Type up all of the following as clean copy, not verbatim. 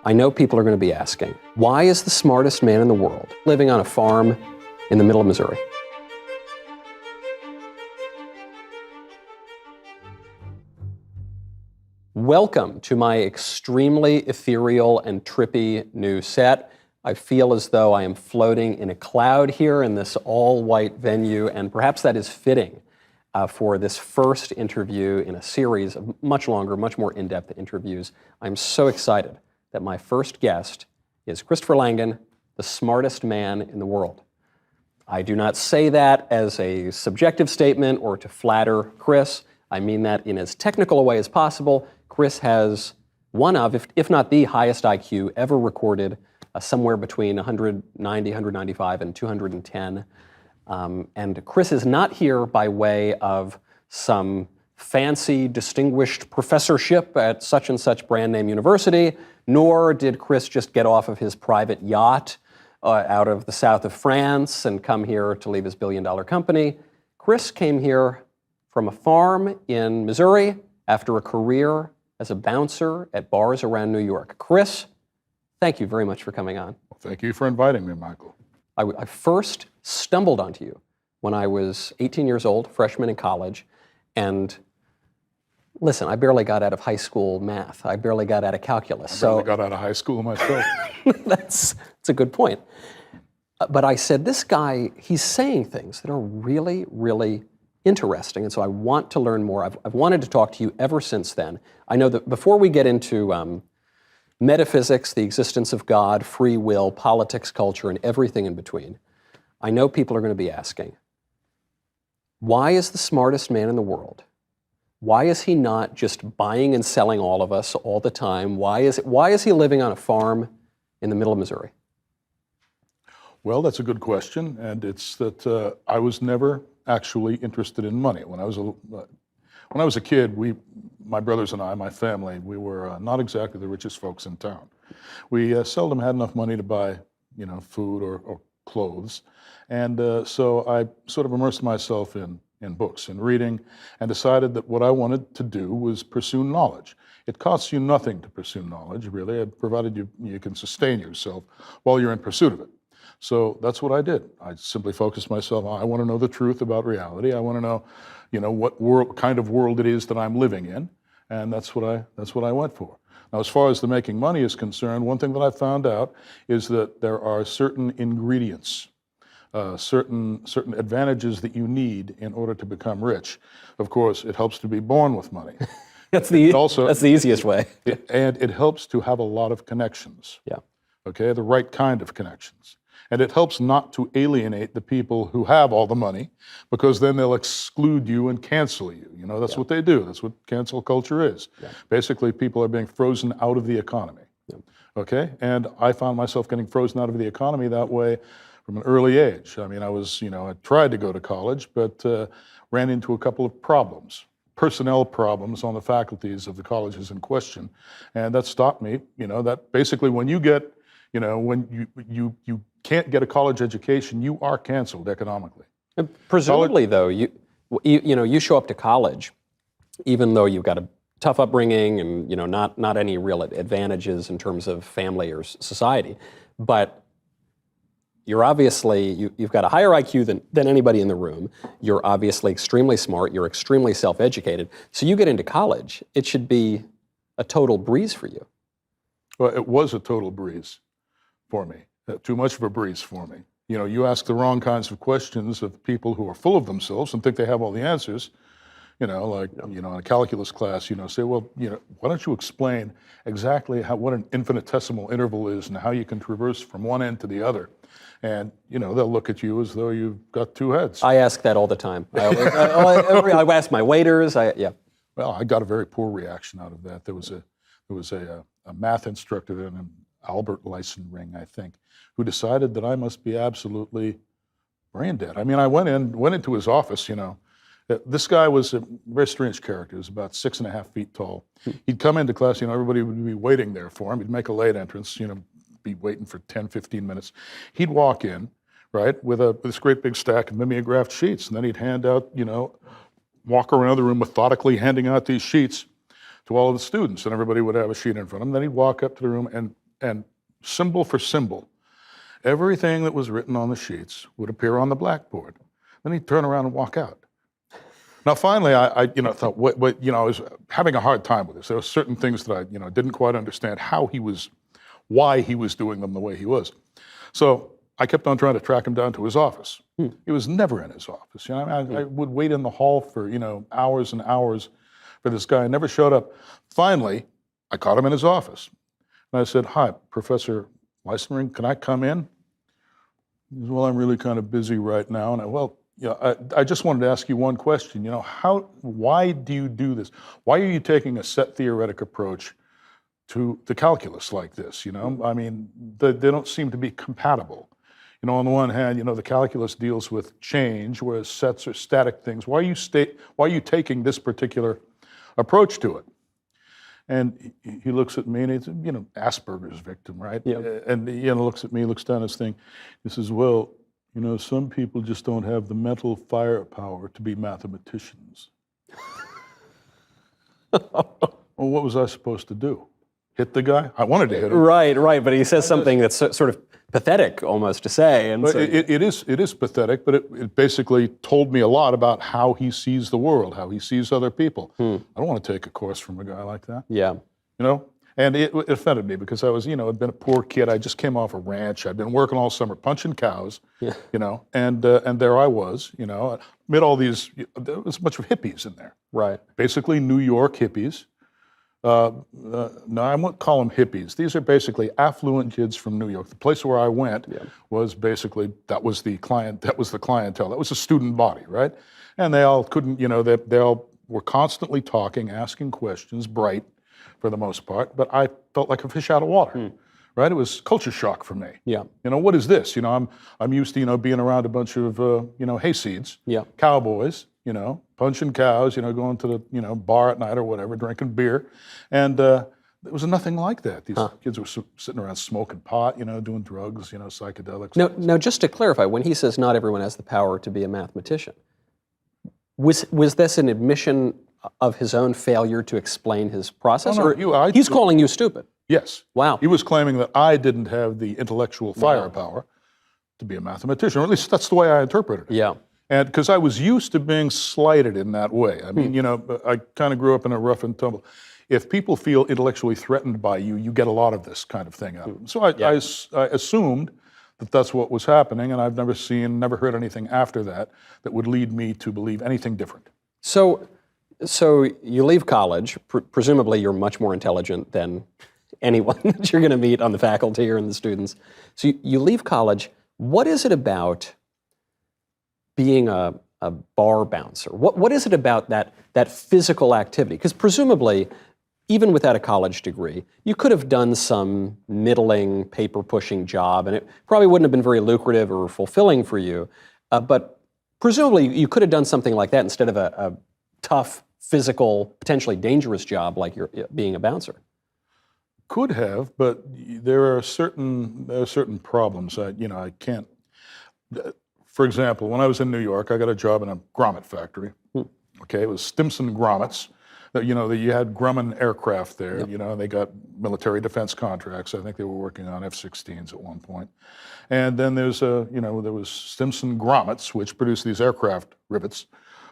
I know people are going to be asking, why is the smartest man in the world living on a farm in the middle of Missouri? Welcome to my extremely ethereal and trippy new set. I feel as though I am floating in a cloud here in this all-white venue, and perhaps that is fitting for this first interview in a series of much longer, much more in-depth interviews. I'm so excited that my first guest is Christopher Langan, the smartest man in the world. I do not say that as a subjective statement or to flatter Chris. I mean that in as technical a way as possible. Chris has one of, if not the highest IQ ever recorded, somewhere between 190, 195, and 210. And Chris is not here by way of some fancy, distinguished professorship at such and such brand name university, nor did Chris just get off of his private yacht out of the south of France and come here to leave his billion-dollar company. Chris came here from a farm in Missouri after a career as a bouncer at bars around New York. Chris, thank you very much for coming on. Well, thank you for inviting me, Michael. I first stumbled onto you when I was 18 years old, freshman in college, and listen, I barely got out of high school math. I barely got out of calculus. I barely got out of high school myself. That's a good point. But I said, this guy, he's saying things that are really, really interesting, and so I want to learn more. I've wanted to talk to you ever since then. I know that before we get into metaphysics, the existence of God, free will, politics, culture, and everything in between, I know people are going to be asking, why is the smartest man in the world? Why is he not just buying and selling all of us all the time? Why is he living on a farm in the middle of Missouri? Well, that's a good question, and it's that I was never actually interested in money. When I was a kid, my brothers and I, my family, we were not exactly the richest folks in town. We seldom had enough money to buy, food or clothes, and so I sort of immersed myself in books and reading, and decided that what I wanted to do was pursue knowledge. It costs you nothing to pursue knowledge, really, provided you can sustain yourself while you're in pursuit of it. So that's what I did. I simply focused myself on, I want to know the truth about reality. I want to know, what kind of world it is that I'm living in, and that's what I went for. Now, as far as the making money is concerned, one thing that I found out is that there are certain ingredients, certain advantages that you need in order to become rich. Of course, it helps to be born with money. That's the easiest way. And it helps to have a lot of connections. Yeah. Okay, the right kind of connections. And it helps not to alienate the people who have all the money, because then they'll exclude you and cancel you. That's what they do. That's what cancel culture is. Yeah. Basically, people are being frozen out of the economy. Yeah. Okay, and I found myself getting frozen out of the economy that way from an early age. I mean, I tried to go to college, but ran into a couple of problems, personnel problems on the faculties of the colleges in question, and that stopped me. That basically when you get, when you can't get a college education, you are canceled economically. Presumably, though, you show up to college, even though you've got a tough upbringing and not any real advantages in terms of family or society, but you're obviously, you've got a higher IQ than anybody in the room. You're obviously extremely smart. You're extremely self-educated. So you get into college, it should be a total breeze for you. Well, it was a total breeze for me. Too much of a breeze for me. You ask the wrong kinds of questions of people who are full of themselves and think they have all the answers. In a calculus class, say, well, why don't you explain exactly what an infinitesimal interval is and how you can traverse from one end to the other? And, they'll look at you as though you've got two heads. I ask that all the time. I ask my waiters, Well, I got a very poor reaction out of that. There was a math instructor in Albert Ring, I think, who decided that I must be absolutely brain dead. I mean, I went into his office, This guy was a very strange character. He was about 6.5 feet tall. He'd come into class, everybody would be waiting there for him. He'd make a late entrance, be waiting for 10, 15 minutes. He'd walk in, right, with this great big stack of mimeographed sheets, and then he'd hand out, walk around the room methodically handing out these sheets to all of the students, and everybody would have a sheet in front of them. Then he'd walk up to the room and and symbol for symbol, everything that was written on the sheets would appear on the blackboard. Then he'd turn around and walk out. Now, finally, I thought, I was having a hard time with this. There were certain things that I, didn't quite understand why he was doing them the way he was. So I kept on trying to track him down to his office. He was never in his office. I would wait in the hall for, hours and hours for this guy. He never showed up. Finally, I caught him in his office. And I said, "Hi, Professor Weissenring, can I come in?" He said, "Well, I'm really kind of busy right now." And I just wanted to ask you one question. Why do you do this? Why are you taking a set theoretic approach to the calculus like this? I mean, they don't seem to be compatible. On the one hand, the calculus deals with change, whereas sets are static things. Why are you taking this particular approach to it? And he looks at me, and he's, Asperger's victim, right? Yeah. And he looks at me, looks down his thing. He says, "Well, some people just don't have the mental firepower to be mathematicians." Well, what was I supposed to do? Hit the guy? I wanted to hit him. Right. But he says something that's sort of pathetic almost to say. And so, it is pathetic, but it basically told me a lot about how he sees the world, how he sees other people. I don't want to take a course from a guy like that. Yeah. And it offended me because I was, I'd been a poor kid. I just came off a ranch. I'd been working all summer punching cows, and there I was, amid all these, there was a bunch of hippies in there. Right. Basically New York hippies. No, I won't call them hippies. These are basically affluent kids from New York. The place where I went was basically, that was the clientele. That was a student body, right? And they all couldn't, they all were constantly talking, asking questions, bright for the most part, but I felt like a fish out of water, right? It was culture shock for me. Yeah. What is this? I'm used to, being around a bunch of, hayseeds, cowboys, punching cows, going to the, bar at night or whatever, drinking beer. And there was nothing like that. These kids were sitting around smoking pot, doing drugs, psychedelics. Now, just to clarify, when he says not everyone has the power to be a mathematician, was this an admission of his own failure to explain his process? He's calling you stupid? Yes. Wow. He was claiming that I didn't have the intellectual firepower to be a mathematician, or at least that's the way I interpreted it. Yeah. And because I was used to being slighted in that way. I mean, I kind of grew up in a rough and tumble. If people feel intellectually threatened by you, you get a lot of this kind of thing out of them. So I assumed that that's what was happening, and I've never heard anything after that would lead me to believe anything different. So you leave college, presumably you're much more intelligent than anyone that you're going to meet on the faculty or in the students. So you leave college. What is it about being a bar bouncer? What is it about that physical activity? Because presumably, even without a college degree, you could have done some middling, paper-pushing job, and it probably wouldn't have been very lucrative or fulfilling for you. But presumably, you could have done something like that instead of a tough, physical, potentially dangerous job like you're being a bouncer. Could have, but there are certain problems. I can't. For example, when I was in New York, I got a job in a grommet factory. Okay, it was Stimson grommets. You had Grumman aircraft there. And they got military defense contracts. I think they were working on F-16s at one point. And then there was Stimson grommets, which produced these aircraft rivets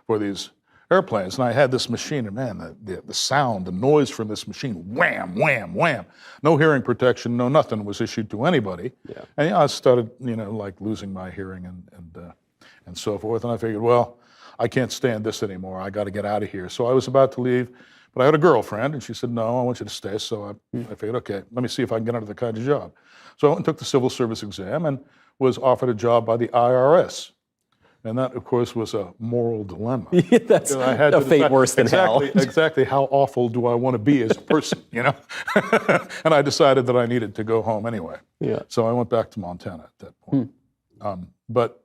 for these airplanes. And I had this machine, and man, the sound, the noise from this machine, wham, wham, wham. No hearing protection, no nothing was issued to anybody. Yeah. And I started, like losing my hearing and so forth. And I figured, well, I can't stand this anymore. I got to get out of here. So I was about to leave, but I had a girlfriend, and she said, "No, I want you to stay." So I figured, okay, let me see if I can get another kind of job. So I went and took the civil service exam and was offered a job by the IRS. And that, of course, was a moral dilemma. That's a fate worse than hell. Exactly how awful do I want to be as a person, And I decided that I needed to go home anyway. Yeah. So I went back to Montana at that point. But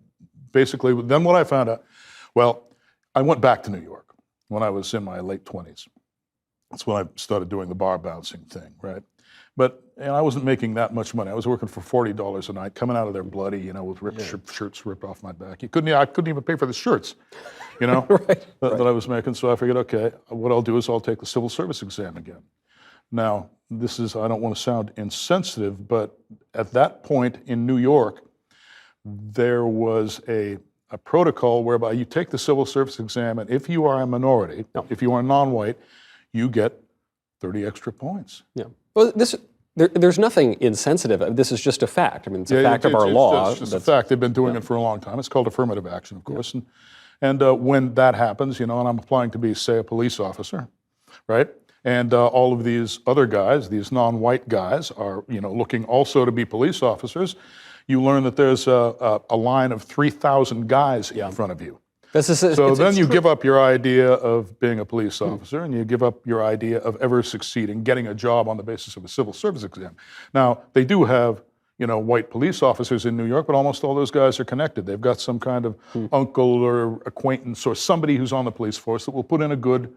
basically, then what I found out, I went back to New York when I was in my late 20s. That's when I started doing the bar bouncing thing, right? But I wasn't making that much money. I was working for $40 a night, coming out of there bloody, with ripped shirts ripped off my back. I couldn't even pay for the shirts, that I was making. So I figured, okay, what I'll do is I'll take the civil service exam again. Now, this is, I don't want to sound insensitive, but at that point in New York, there was a protocol whereby you take the civil service exam, and if you are a minority, if you are non-white, you get 30 extra points. Yeah. Well, there's nothing insensitive. This is just a fact. I mean, it's a fact of our law. It's just a fact. They've been doing it for a long time. It's called affirmative action, of course. And when that happens, and I'm applying to be, say, a police officer, right? And all of these other guys, these non-white guys, are looking also to be police officers. You learn that there's a line of 3,000 guys in front of you. So then you give up your idea of being a police officer, and you give up your idea of ever succeeding, getting a job on the basis of a civil service exam. Now, they do have white police officers in New York, but almost all those guys are connected. They've got some kind of uncle or acquaintance or somebody who's on the police force that will put in a good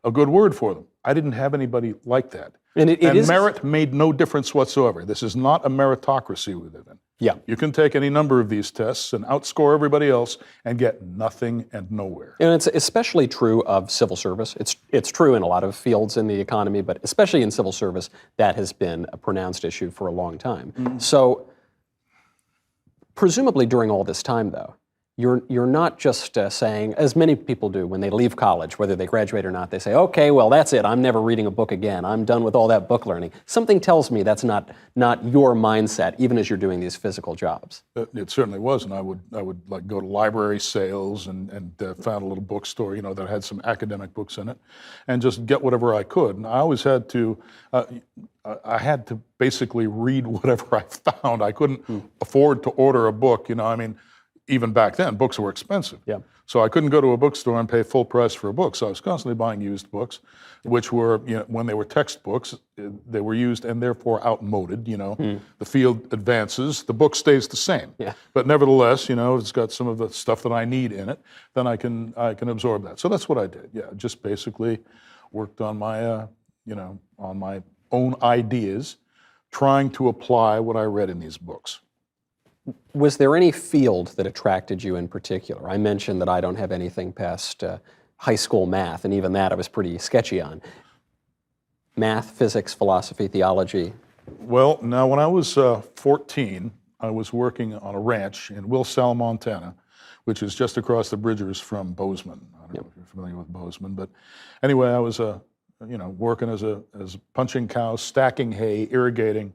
word for them. I didn't have anybody like that. And merit made no difference whatsoever. This is not a meritocracy we live in. Yeah. You can take any number of these tests and outscore everybody else and get nothing and nowhere. And it's especially true of civil service. It's true in a lot of fields in the economy, but especially in civil service, that has been a pronounced issue for a long time. So presumably during all this time, though, you're not just saying, as many people do when they leave college, whether they graduate or not, they say, okay, well, that's it. I'm never reading a book again. I'm done with all that book learning. Something tells me that's not your mindset, even as you're doing these physical jobs. It certainly was, and I would like go to library sales and found a little bookstore, that had some academic books in it, and just get whatever I could. And I always had to, basically read whatever I found. I couldn't afford to order a book, even back then, books were expensive. Yeah. So I couldn't go to a bookstore and pay full price for a book. So I was constantly buying used books, which were, when they were textbooks, they were used and therefore outmoded. The field advances, the book stays the same. Yeah. But nevertheless, it's got some of the stuff that I need in it. Then I can absorb that. So that's what I did. Yeah, just basically worked on my, on my own ideas, trying to apply what I read in these books. Was there any field that attracted you in particular? I mentioned that I don't have anything past high school math, and even that I was pretty sketchy on. Math, physics, philosophy, theology? Well, now when I was 14, I was working on a ranch in Wilsall, Montana, which is just across the bridges from Bozeman. I don't know if you're familiar with Bozeman, but anyway, I was working as punching cows, stacking hay, irrigating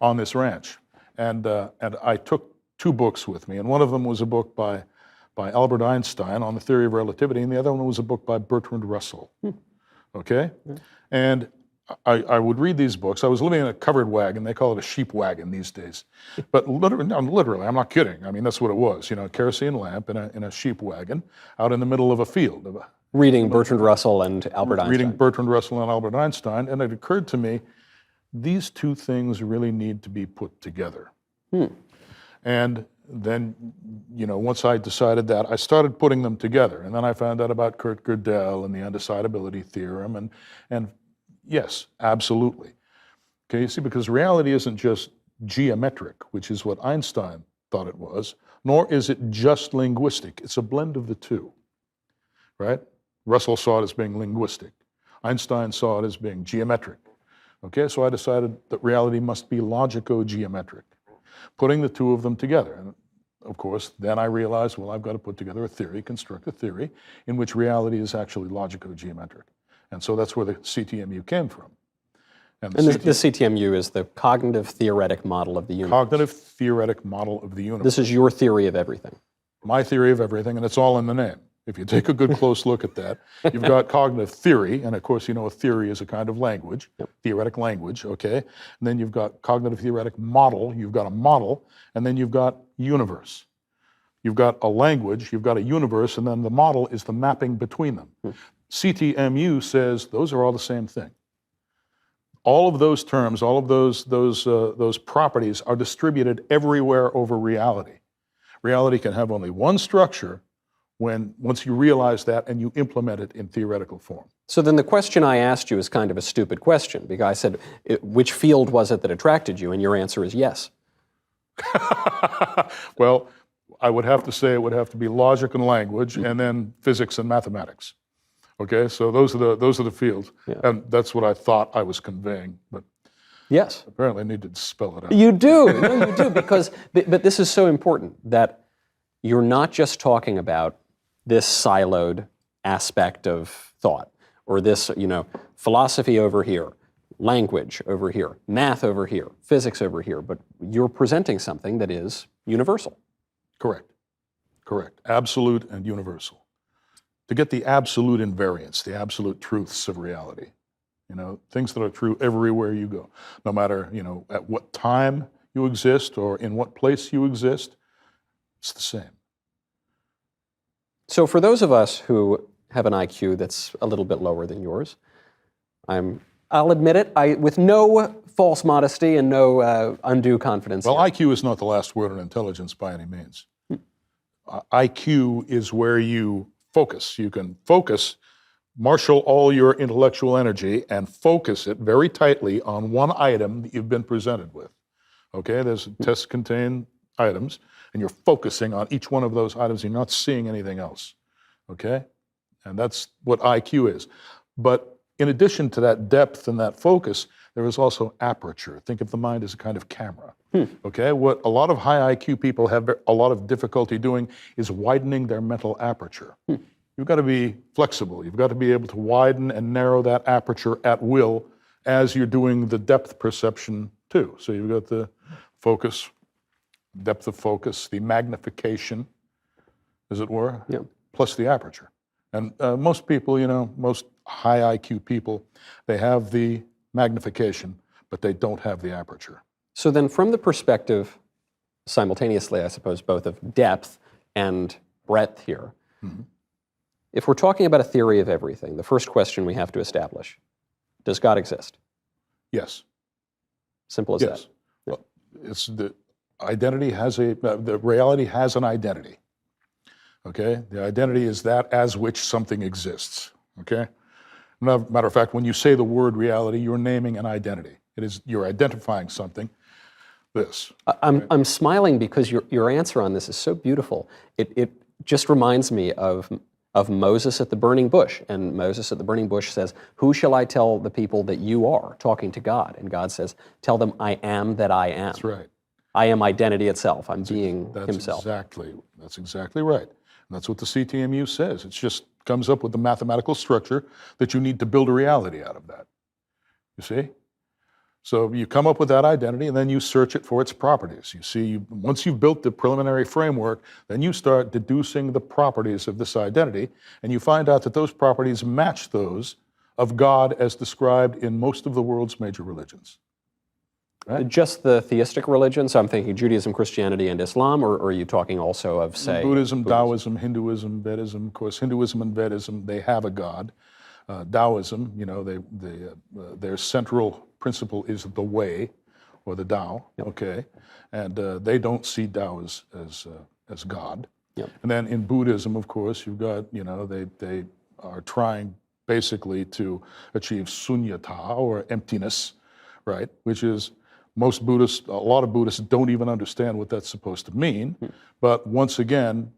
on this ranch. And I took 2 books with me, and one of them was a book by Albert Einstein on the theory of relativity, and the other one was a book by Bertrand Russell. Okay? And I would read these books. I was living in a covered wagon. They call it a sheep wagon these days. But literally, I'm not kidding. I mean, that's what it was. A kerosene lamp in a sheep wagon out in the middle of a field. Reading Bertrand Russell and Albert Einstein. Reading Bertrand Russell and Albert Einstein, and it occurred to me, these 2 things really need to be put together. And then, once I decided that, I started putting them together. And then I found out about Kurt Gödel and the undecidability theorem. And yes, absolutely. Okay, you see, because reality isn't just geometric, which is what Einstein thought it was, nor is it just linguistic. It's a blend of the 2, right? Russell saw it as being linguistic. Einstein saw it as being geometric. Okay, so I decided that reality must be logico-geometric, putting the 2 of them together. And of course, then I realized, well, I've got to put together a theory, construct a theory in which reality is actually logico-geometric. And so that's where the CTMU came from. And the CTMU is the cognitive theoretic model of the universe. Cognitive theoretic model of the universe. This is your theory of everything. My theory of everything, and it's all in the name. If you take a good close look at that, you've got cognitive theory, and of course, a theory is a kind of language, theoretic language, okay? And then you've got cognitive theoretic model, you've got a model, and then you've got universe. You've got a language, you've got a universe, and then the model is the mapping between them. CTMU says those are all the same thing. All of those terms, all of those properties are distributed everywhere over reality. Reality can have only one structure once you realize that and you implement it in theoretical form. So then the question I asked you is kind of a stupid question, because I said, which field was it that attracted you? And your answer is yes. Well, I would have to say it would have to be logic and language, and then physics and mathematics. Okay, so those are the fields, and that's what I thought I was conveying. But Yes. Apparently I need to spell it out. You do. No, you do, because, but this is so important that you're not just talking about this siloed aspect of thought, or this, philosophy over here, language over here, math over here, physics over here, but you're presenting something that is universal. Correct. Correct. Absolute and universal. To get the absolute invariance, the absolute truths of reality. Things that are true everywhere you go. No matter, at what time you exist or in what place you exist, it's the same. So for those of us who have an IQ that's a little bit lower than yours, I'll admit it, with no false modesty and no undue confidence. Well, IQ is not the last word on intelligence by any means. IQ is where you focus. You can focus, marshal all your intellectual energy and focus it very tightly on one item that you've been presented with. Okay, there's tests contain items, and you're focusing on each one of those items. You're not seeing anything else. Okay, and that's what IQ is. But in addition to that depth and that focus, there is also aperture. Think of the mind as a kind of camera. Okay, what a lot of high IQ people have a lot of difficulty doing is widening their mental aperture. You've got to be flexible. You've got to be able to widen and narrow that aperture at will as you're doing the depth perception too. So you've got the focus, depth of focus, the magnification, as it were, plus the aperture. And most people, most high IQ people, they have the magnification, but they don't have the aperture. So then from the perspective, simultaneously, I suppose, both of depth and breadth here, if we're talking about a theory of everything, the first question we have to establish, does God exist? Yes. Simple as that. Well, it's the identity has the reality has an identity. Okay? The identity is that as which something exists. Okay? Matter of fact, when you say the word reality, you're naming an identity. You're identifying something. I'm smiling because your answer on this is so beautiful. It just reminds me of Moses at the burning bush. And Moses at the burning bush says, "Who shall I tell the people that you are?" Talking to God. And God says, "Tell them I am that I am." That's right. I am identity itself. I'm being himself. That's exactly right. And that's what the CTMU says. It just comes up with the mathematical structure that you need to build a reality out of that. You see? So you come up with that identity, and then you search it for its properties. You see, once you've built the preliminary framework, then you start deducing the properties of this identity, and you find out that those properties match those of God as described in most of the world's major religions. Right? Just the theistic religion, so I'm thinking Judaism, Christianity, and Islam, or are you talking also of, say, Buddhism, Taoism, Hinduism, Vedism? Of course, Hinduism and Vedism, they have a God. Taoism, their central principle is the way, or the Tao, okay? And they don't see Tao as God. And then in Buddhism, of course, you've got, they are trying basically to achieve sunyata, or emptiness, right? Which is, a lot of Buddhists don't even understand what that's supposed to mean. But once again,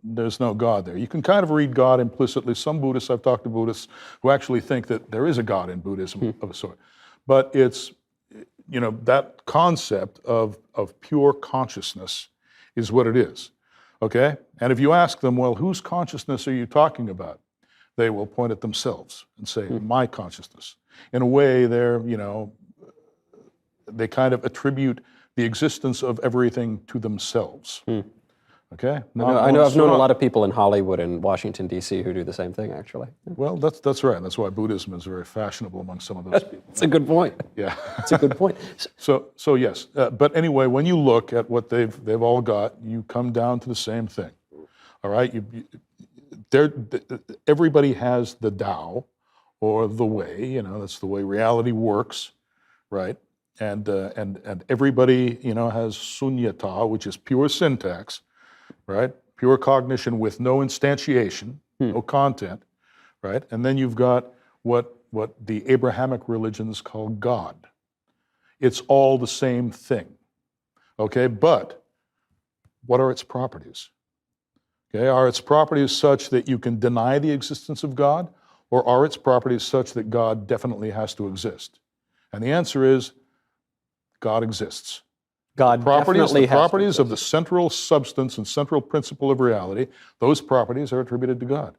there's no God there. You can kind of read God implicitly. Some Buddhists, I've talked to Buddhists who actually think that there is a God in Buddhism of a sort. But it's, that concept of pure consciousness is what it is, okay? And if you ask them, well, whose consciousness are you talking about? They will point at themselves and say, my consciousness. In a way, they kind of attribute the existence of everything to themselves. Okay? I've known a lot of people in Hollywood and Washington, D.C. who do the same thing, actually. Well, that's right. That's why Buddhism is very fashionable among some of those people. That's a good point. Yeah. That's a good point. So yes. But anyway, when you look at what they've all got, you come down to the same thing. All right? Everybody has the Tao, or the way, that's the way reality works, right? And everybody, has sunyata, which is pure syntax, right? Pure cognition with no instantiation, no content, right? And then you've got what the Abrahamic religions call God. It's all the same thing, okay? But what are its properties? Okay, are its properties such that you can deny the existence of God, or are its properties such that God definitely has to exist? And the answer is, God exists. God definitely The has to properties of the exist. central substance and central principle of reality, those properties are attributed to God,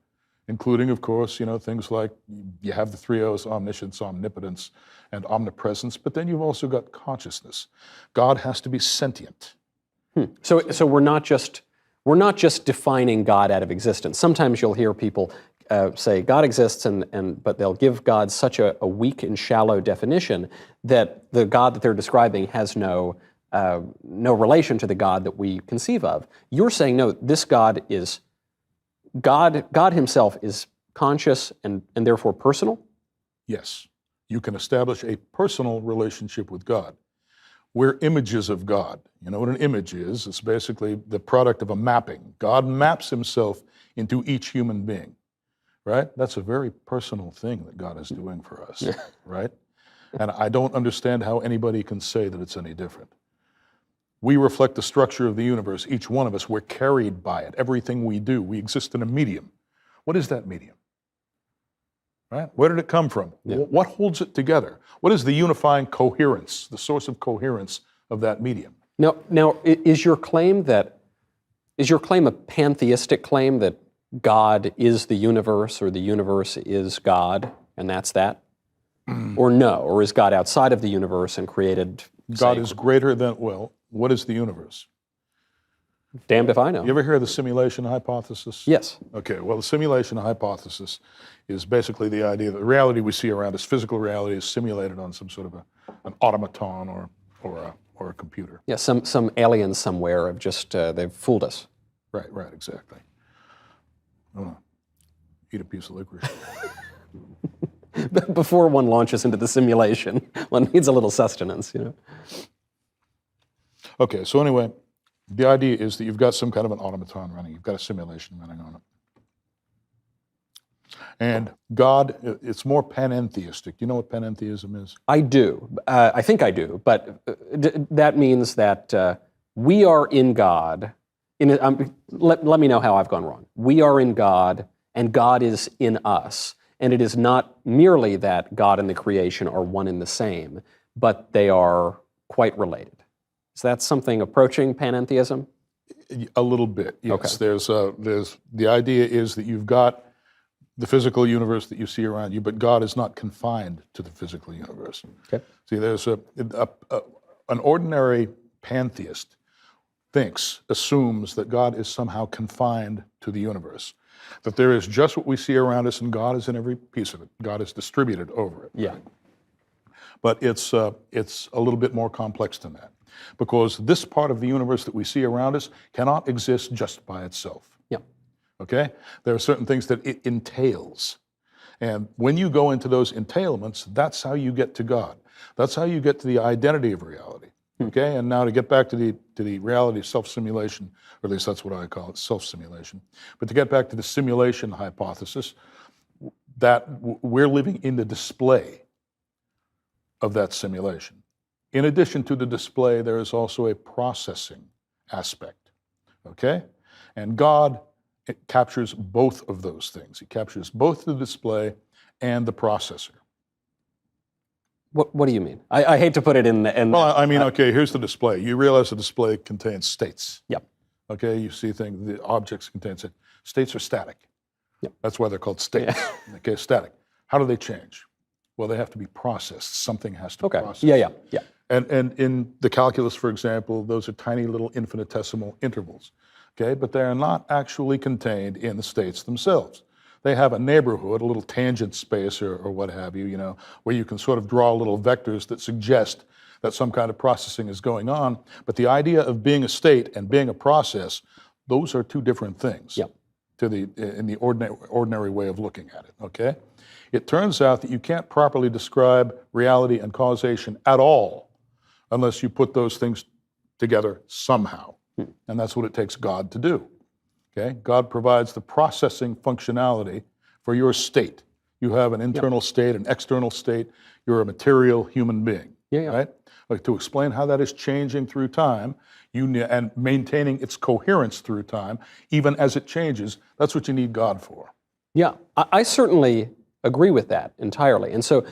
including, of course, things like you have the three O's: omniscience, omnipotence, and omnipresence, but then you've also got consciousness. God has to be sentient. So we're not just defining God out of existence. Sometimes you'll hear people say God exists, but they'll give God such a weak and shallow definition that the God that they're describing has no relation to the God that we conceive of. You're saying no, this God is God. God Himself is conscious and therefore personal. Yes, you can establish a personal relationship with God. We're images of God. You know what an image is? It's basically the product of a mapping. God maps Himself into each human being, right? That's a very personal thing that God is doing for us, right? And I don't understand how anybody can say that it's any different. We reflect the structure of the universe. Each one of us, we're carried by it. Everything we do, we exist in a medium. What is that medium? Right? Where did it come from? Yeah. What holds it together? What is the unifying coherence, the source of coherence of that medium? Now, is your claim a pantheistic claim that God is the universe, or the universe is God, and that's that? Or no? Or is God outside of the universe and created? God is greater than, well, what is the universe? Damned if I know. You ever hear of the simulation hypothesis? Yes. Okay, well, the simulation hypothesis is basically the idea that the reality we see around us, physical reality, is simulated on some sort of an automaton or a computer. Yeah, some aliens somewhere have just, they've fooled us. Right, exactly. Oh, eat a piece of licorice. Before one launches into the simulation, one needs a little sustenance, Okay, so anyway, the idea is that you've got some kind of an automaton running. You've got a simulation running on it. And God, it's more panentheistic. Do you know what panentheism is? I do. I think I do. But that means that we are in God. Let me know how I've gone wrong. We are in God, and God is in us. And it is not merely that God and the creation are one and the same, but they are quite related. Is that something approaching panentheism? A little bit, yes. Okay. There's the idea is that you've got the physical universe that you see around you, but God is not confined to the physical universe. Okay. See, there's an ordinary pantheist assumes that God is somehow confined to the universe, that there is just what we see around us, and God is in every piece of it. God is distributed over it. Yeah. But it's a little bit more complex than that, because this part of the universe that we see around us cannot exist just by itself. Yeah. Okay? There are certain things that it entails. And when you go into those entailments, that's how you get to God. That's how you get to the identity of reality. Okay? And now to get back to the reality of self-simulation, or at least that's what I call it, self-simulation. But to get back to the simulation hypothesis, that we're living in the display of that simulation. In addition to the display, there is also a processing aspect. Okay? And God captures both of those things. He captures both the display and the processor. What do you mean? I hate to put it in. Well, I mean, okay, here's the display. You realize the display contains states. Yep. Okay, you see things, the objects contain states. States are static. Yep. That's why they're called states. Yeah. Okay, static. How do they change? Well, they have to be processed. Something has to process. Yeah. And in the calculus, for example, those are tiny little infinitesimal intervals. Okay, but they are not actually contained in the states themselves. They have a neighborhood, a little tangent space or what have you, where you can sort of draw little vectors that suggest that some kind of processing is going on. But the idea of being a state and being a process, those are two different things. Yep. In the ordinary way of looking at it, okay? It turns out that you can't properly describe reality and causation at all unless you put those things together somehow. And that's what it takes God to do. Okay? God provides the processing functionality for your state. You have an internal state, an external state. You're a material human being. Yeah. Right? Like, to explain how that is changing through time, and maintaining its coherence through time, even as it changes, that's what you need God for. Yeah, I certainly agree with that entirely. And so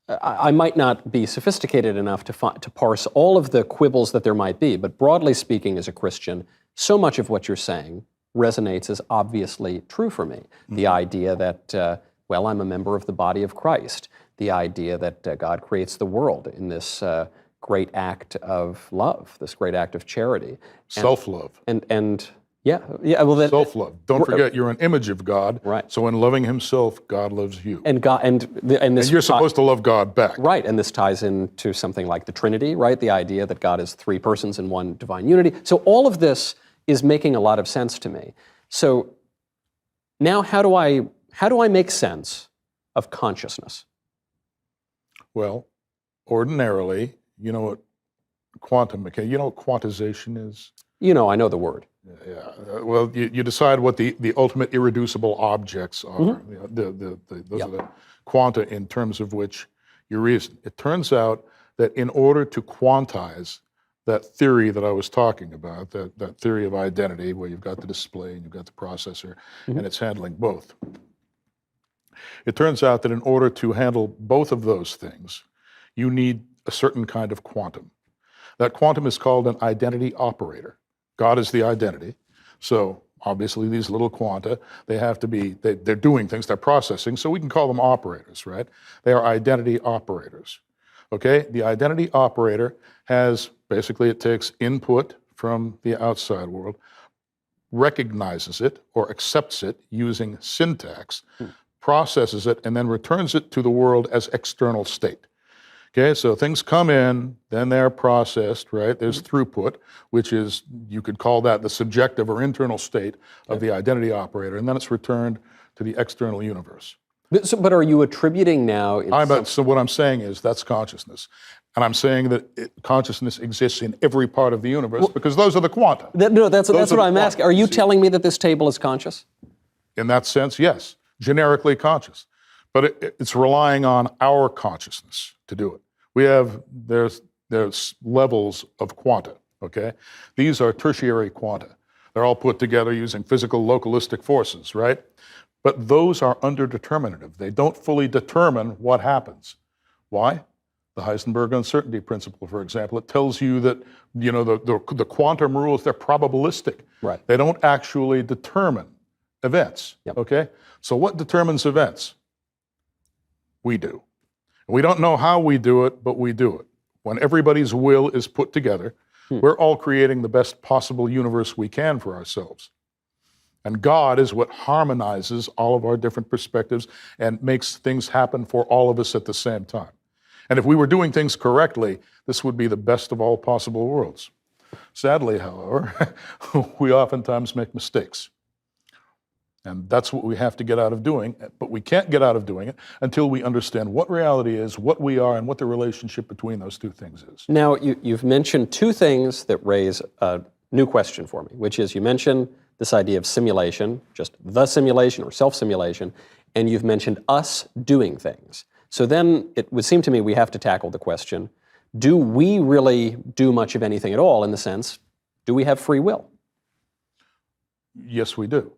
I might not be sophisticated enough to parse all of the quibbles that there might be, but broadly speaking, as a Christian, so much of what you're saying resonates as obviously true for me. The idea that, well, I'm a member of the body of Christ. The idea that God creates the world in this great act of love, this great act of charity. Self-love. And yeah, well, self-love. Don't forget, you're an image of God. Right. So in loving Himself, God loves you. And you're supposed to love God back. Right, and this ties into something like the Trinity, right? The idea that God is three persons in one divine unity. So all of this is making a lot of sense to me. So now, how do I make sense of consciousness? Well, ordinarily, you know what quantum mechanics, you know what quantization is? You know, I know the word. Yeah. Well, you decide what the ultimate irreducible objects are. You know, those are the quanta in terms of which you reason. It turns out that in order to quantize that theory that I was talking about, that theory of identity, where you've got the display and you've got the processor, and it's handling both. It turns out that in order to handle both of those things, you need a certain kind of quantum. That quantum is called an identity operator. God is the identity. So obviously these little quanta, they have to be, they're doing things, they're processing, so we can call them operators, right? They are identity operators. Okay, the identity operator has, basically it takes input from the outside world, recognizes it or accepts it using syntax, processes it, and then returns it to the world as external state. Okay, so things come in, then they're processed, right? There's throughput, which is, you could call that the subjective or internal state of the identity operator, and then it's returned to the external universe. But are you attributing now? So what I'm saying is that's consciousness. And I'm saying that consciousness exists in every part of the universe because those are the quanta. That's what I'm asking. Are you telling me that this table is conscious? In that sense, yes. Generically conscious. But it's relying on our consciousness to do it. There's levels of quanta, okay? These are tertiary quanta. They're all put together using physical localistic forces, right? But those are underdeterminative. They don't fully determine what happens. Why? The Heisenberg uncertainty principle, for example, it tells you that, you know, the quantum rules, they're probabilistic. Right. They don't actually determine events, okay? So what determines events? We do. We don't know how we do it, but we do it. When everybody's will is put together, we're all creating the best possible universe we can for ourselves. And God is what harmonizes all of our different perspectives and makes things happen for all of us at the same time. And if we were doing things correctly, this would be the best of all possible worlds. Sadly, however, we oftentimes make mistakes. And that's what we have to get out of doing, but we can't get out of doing it until we understand what reality is, what we are, and what the relationship between those two things is. Now, you've mentioned two things that raise a new question for me, which is you mentioned this idea of simulation, just the simulation or self-simulation, and you've mentioned us doing things. So then it would seem to me we have to tackle the question, do we really do much of anything at all in the sense, do we have free will? Yes, we do.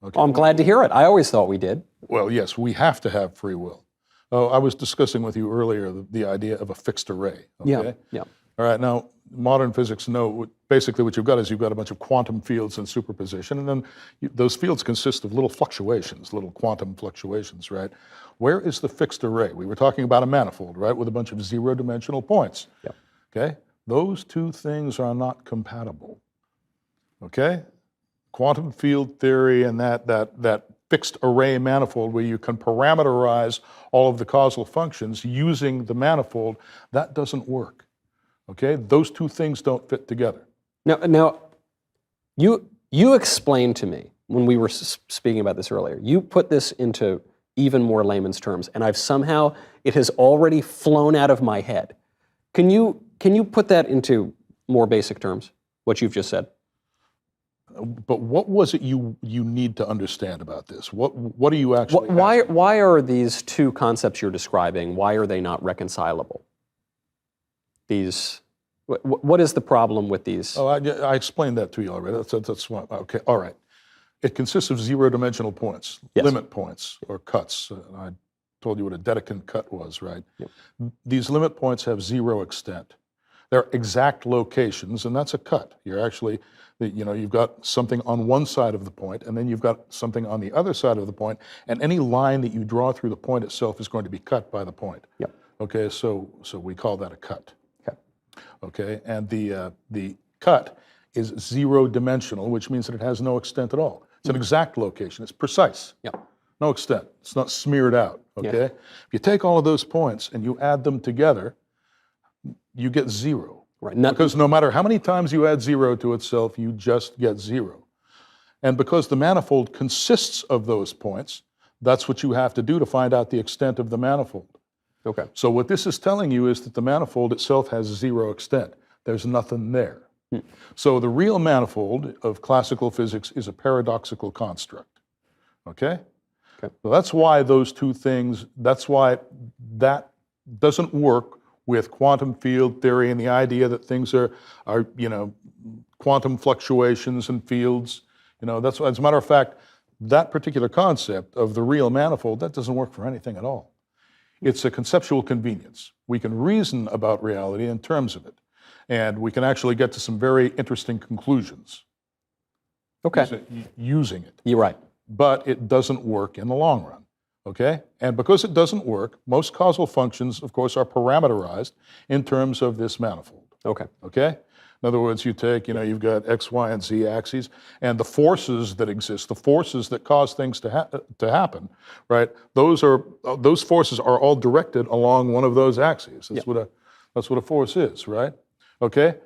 Okay. Oh, I'm glad to hear it. I always thought we did. Well, yes, we have to have free will. Oh, I was discussing with you earlier the idea of a fixed array. Okay? Yeah. All right, now, modern physics know basically what you've got is you've got a bunch of quantum fields in superposition, and then those fields consist of little fluctuations, little quantum fluctuations, right? Where is the fixed array? We were talking about a manifold, right, with a bunch of zero-dimensional points. Yeah. Okay? Those two things are not compatible. Okay? Quantum field theory and that fixed array manifold where you can parameterize all of the causal functions using the manifold, that doesn't work. Okay? Those two things don't fit together. Now, you explained to me when we were speaking about this earlier, you put this into even more layman's terms, and it has already flown out of my head. Can you put that into more basic terms, what you've just said? But what was it you need to understand about this? What are you actually asking? Why are these two concepts you're describing, why are they not reconcilable? What is the problem with these? Oh, I explained that to you already. That's what, okay, all right. It consists of zero-dimensional points, yes. limit points, or cuts. I told you what a Dedekind cut was, right? Yep. These limit points have zero extent. They're exact locations, and that's a cut. You're actually, you've got something on one side of the point, and then you've got something on the other side of the point, and any line that you draw through the point itself is going to be cut by the point. Yep. Okay, so we call that a cut. Okay. Okay, and the cut is zero dimensional, which means that it has no extent at all. It's an exact location. It's precise. Yep. No extent. It's not smeared out. Okay. Yeah. If you take all of those points and you add them together, you get zero. Right. Because no matter how many times you add zero to itself, you just get zero. And because the manifold consists of those points, that's what you have to do to find out the extent of the manifold. Okay. So what this is telling you is that the manifold itself has zero extent. There's nothing there. So the real manifold of classical physics is a paradoxical construct. Okay? Okay. So that's why those two things, that's why that doesn't work with quantum field theory and the idea that things are quantum fluctuations and fields. That's why, as a matter of fact, that particular concept of the real manifold, that doesn't work for anything at all. It's a conceptual convenience. We can reason about reality in terms of it, and we can actually get to some very interesting conclusions. Okay. Using it. You're right. But it doesn't work in the long run. Okay? And because it doesn't work, most causal functions, of course, are parameterized in terms of this manifold. Okay. Okay? In other words, you take, you've got X, Y, and Z axes, and the forces that exist, the forces that cause things to happen, right? Those forces are all directed along one of those axes. That's what a force is, right? Okay?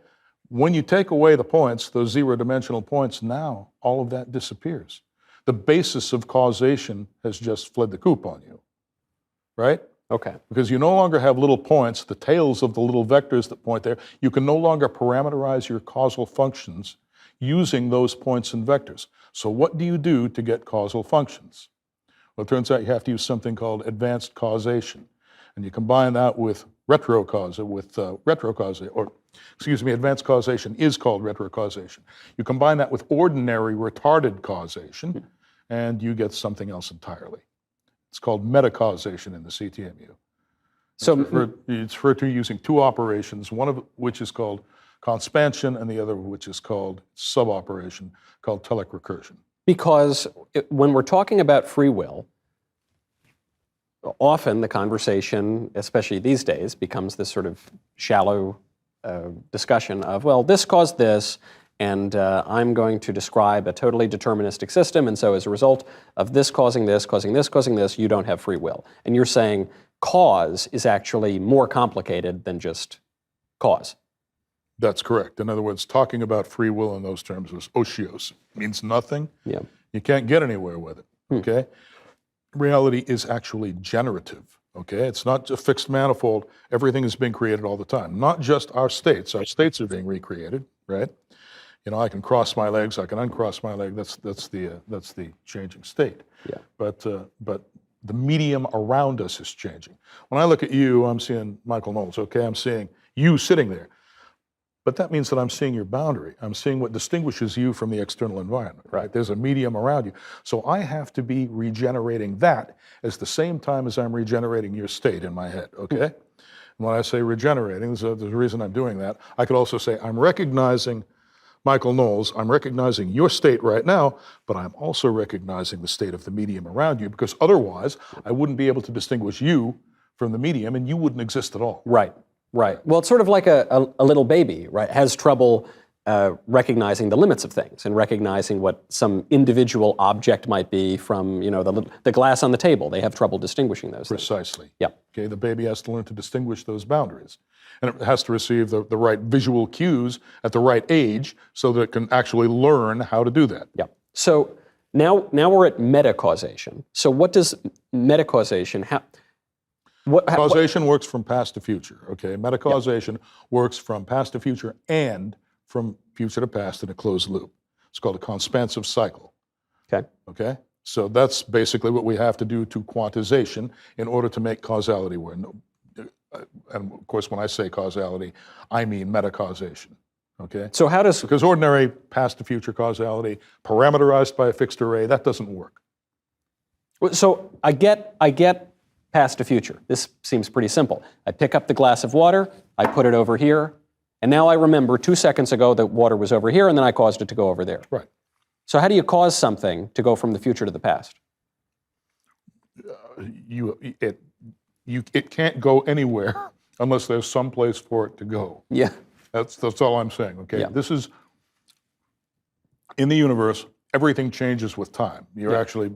When you take away the points, those zero-dimensional points, now all of that disappears. The basis of causation has just fled the coop on you, right? Okay. Because you no longer have little points, the tails of the little vectors that point there. You can no longer parameterize your causal functions using those points and vectors. So what do you do to get causal functions? Well, it turns out you have to use something called advanced causation. And you combine that with advanced causation is called retrocausation. You combine that with ordinary retarded causation, and you get something else entirely. It's called metacausation in the CTMU. So it's referred to using two operations, one of which is called conspansion, and the other which is called suboperation, called telic recursion. Because when we're talking about free will, often the conversation, especially these days, becomes this sort of shallow discussion of, well, this caused this, and I'm going to describe a totally deterministic system, and so as a result of this causing this, causing this, causing this, you don't have free will. And you're saying cause is actually more complicated than just cause. That's correct. In other words, talking about free will in those terms is osios. It means nothing. Yeah. You can't get anywhere with it, okay? Reality is actually generative, okay? It's not a fixed manifold. Everything is being created all the time. Not just our states. Our states are being recreated, right? I can cross my legs, I can uncross my leg. That's the changing state. Yeah. But the medium around us is changing. When I look at you, I'm seeing Michael Knowles, okay? I'm seeing you sitting there. But that means that I'm seeing your boundary. I'm seeing what distinguishes you from the external environment, right? There's a medium around you. So I have to be regenerating that at the same time as I'm regenerating your state in my head, okay? And when I say regenerating, there's a reason I'm doing that. I could also say I'm recognizing Michael Knowles, I'm recognizing your state right now, but I'm also recognizing the state of the medium around you, because otherwise I wouldn't be able to distinguish you from the medium, and you wouldn't exist at all. Right. Right. Well, it's sort of like a little baby, right? Has trouble recognizing the limits of things and recognizing what some individual object might be from, the glass on the table. They have trouble distinguishing those things. Precisely. Yeah. Okay. The baby has to learn to distinguish those boundaries, and it has to receive the right visual cues at the right age so that it can actually learn how to do that. Yeah. So now we're at metacausation. So what does metacausation Causation works from past to future, okay? Metacausation works from past to future and from future to past in a closed loop. It's called a conspansive cycle. Okay. Okay? So that's basically what we have to do to quantization in order to make causality work. And of course, when I say causality, I mean metacausation, okay? So how does... Because ordinary past to future causality, parameterized by a fixed array, that doesn't work. So I get past to future. This seems pretty simple. I pick up the glass of water, I put it over here, and now I remember 2 seconds ago that water was over here, and then I caused it to go over there. Right. So how do you cause something to go from the future to the past? It can't go anywhere unless there's some place for it to go. Yeah. That's all I'm saying, okay? Yeah. This is, in the universe, everything changes with time. You're actually,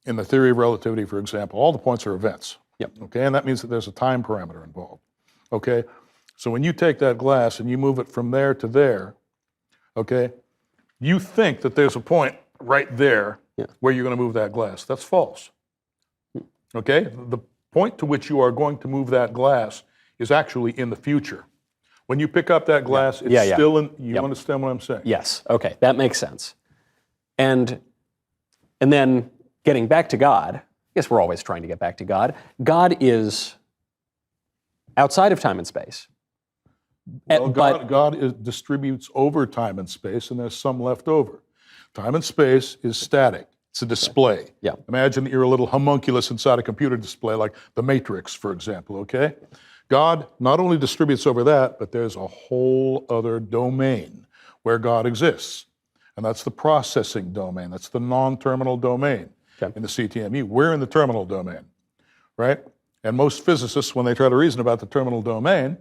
in the theory of relativity, for example, all the points are events. Yep. Okay, and that means that there's a time parameter involved. Okay, so when you take that glass and you move it from there to there, okay, you think that there's a point right there where you're going to move that glass. That's false. Okay, the point to which you are going to move that glass is actually in the future. When you pick up that glass, it's still in, you understand what I'm saying? Yes, okay, that makes sense. And then getting back to God, I guess we're always trying to get back to God. God is outside of time and space. Well, God distributes over time and space, and there's some left over. Time and space is static. It's a display. Okay. Yeah. Imagine that you're a little homunculus inside a computer display, like the Matrix, for example, okay? God not only distributes over that, but there's a whole other domain where God exists. And that's the processing domain. That's the non-terminal domain in the CTMU. We're in the terminal domain, right? And most physicists, when they try to reason about the terminal domain,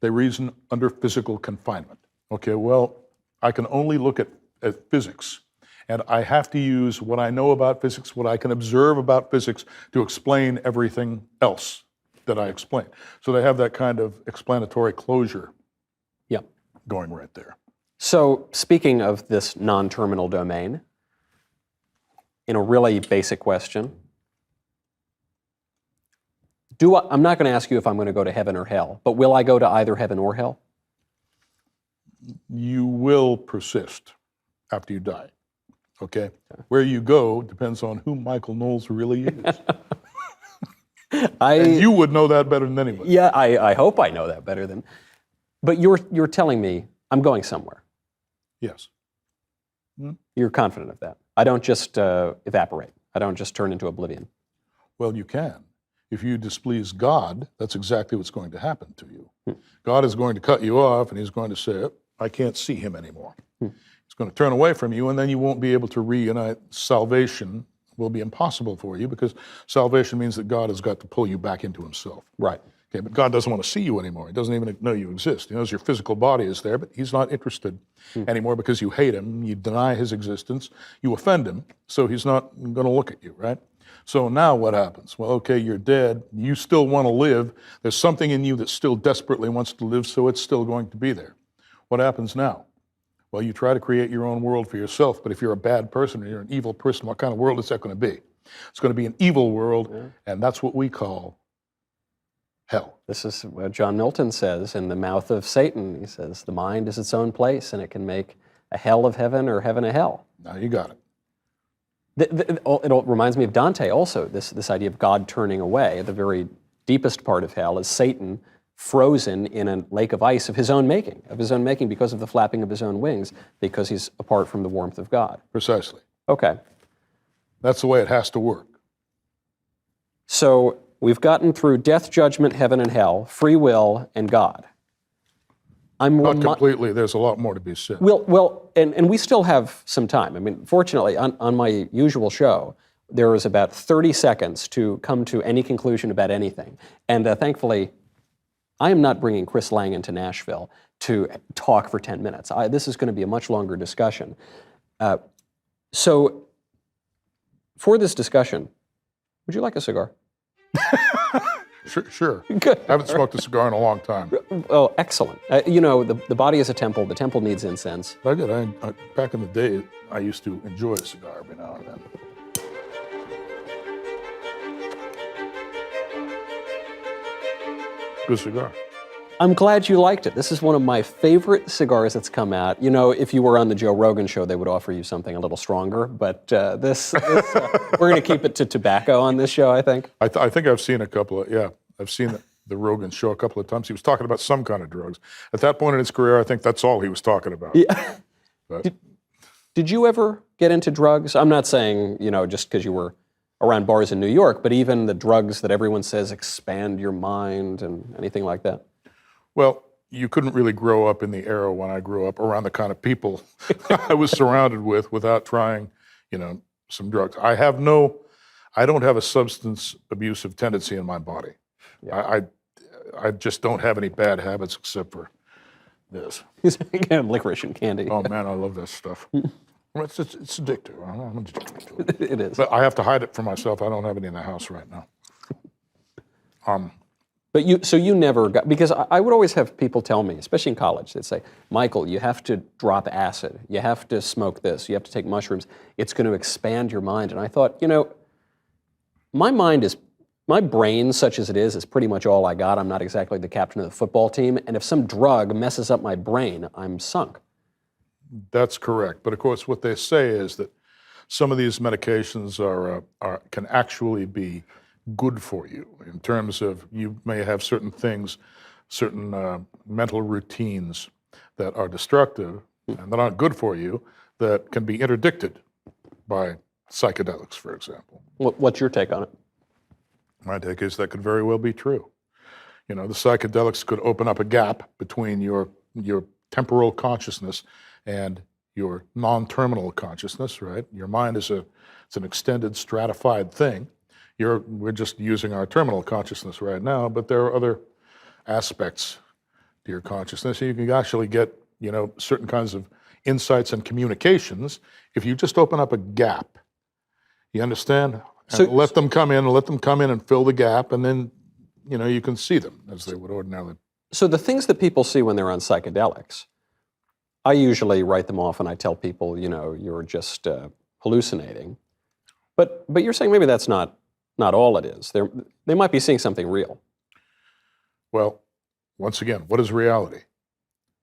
they reason under physical confinement. Okay, well, I can only look at physics, and I have to use what I know about physics, what I can observe about physics, to explain everything else that I explain. So they have that kind of explanatory closure going right there. So speaking of this non-terminal domain, in a really basic question, I'm not going to ask you if I'm going to go to heaven or hell, but will I go to either heaven or hell? You will persist after you die, okay? Where you go depends on who Michael Knowles really is. And you would know that better than anybody. Yeah, I hope I know that better than. But you're telling me I'm going somewhere. Yes. You're confident of that. I don't just evaporate. I don't just turn into oblivion. Well, you can. If you displease God, that's exactly what's going to happen to you. God is going to cut you off, and he's going to say, I can't see him anymore. He's going to turn away from you, and then you won't be able to reunite. Salvation will be impossible for you, because salvation means that God has got to pull you back into himself. Right. Okay, but God doesn't want to see you anymore. He doesn't even know you exist. He knows your physical body is there, but he's not interested anymore because you hate him, you deny his existence, you offend him, so he's not going to look at you, right? So now what happens? Well, okay, you're dead. You still want to live. There's something in you that still desperately wants to live, so it's still going to be there. What happens now? Well, you try to create your own world for yourself, but if you're a bad person or you're an evil person, what kind of world is that going to be? It's going to be an evil world, and that's what we call hell. This is what John Milton says in The Mouth of Satan. He says, the mind is its own place, and it can make a hell of heaven or heaven a hell. Now you got it. It reminds me of Dante also, this idea of God turning away. The very deepest part of hell is Satan frozen in a lake of ice of his own making because of the flapping of his own wings, because he's apart from the warmth of God. Precisely. Okay. That's the way it has to work. So we've gotten through death, judgment, heaven and hell, free will, and God. Not completely. There's a lot more to be said. Well, and we still have some time. I mean, fortunately, on my usual show, there is about 30 seconds to come to any conclusion about anything. And thankfully, I am not bringing Chris Langan to Nashville to talk for 10 minutes. This is going to be a much longer discussion. So for this discussion, would you like a cigar? Sure. Good. I haven't smoked a cigar in a long time. Oh, excellent. The body is a temple. The temple needs incense. I did. Back in the day, I used to enjoy a cigar every now and then. Good cigar. I'm glad you liked it. This is one of my favorite cigars that's come out. You know, if you were on the Joe Rogan show, they would offer you something a little stronger, but we're going to keep it to tobacco on this show, I think. I think I've seen a couple of, I've seen the Rogan show a couple of times. He was talking about some kind of drugs. At that point in his career, I think that's all he was talking about. Yeah. Did you ever get into drugs? I'm not saying, just because you were around bars in New York, but even the drugs that everyone says expand your mind and anything like that? Well, you couldn't really grow up in the era when I grew up around the kind of people I was surrounded with without trying, some drugs. I don't have a substance abusive tendency in my body. Yeah. I just don't have any bad habits except for this. Licorice and candy. Oh man, I love that stuff. It's addictive. I'm addicted to it. It is. But I have to hide it from myself. I don't have any in the house right now. But you never got, because I would always have people tell me, especially in college, they'd say, Michael, you have to drop acid. You have to smoke this. You have to take mushrooms. It's going to expand your mind. And I thought, my brain, such as it is pretty much all I got. I'm not exactly the captain of the football team. And if some drug messes up my brain, I'm sunk. That's correct. But of course, what they say is that some of these medications can actually be good for you in terms of you may have certain things, certain mental routines that are destructive and that aren't good for you that can be interdicted by psychedelics, for example. What's your take on it? My take is that could very well be true. The psychedelics could open up a gap between your temporal consciousness and your non-terminal consciousness, right? Your mind it's an extended stratified thing. We're just using our terminal consciousness right now, but there are other aspects to your consciousness. You can actually get, certain kinds of insights and communications if you just open up a gap. You understand? And let them come in and fill the gap, and then, you can see them as they would ordinarily. So the things that people see when they're on psychedelics, I usually write them off and I tell people, you're just hallucinating. But you're saying maybe that's not all it is. They might be seeing something real. Well, once again, what is reality?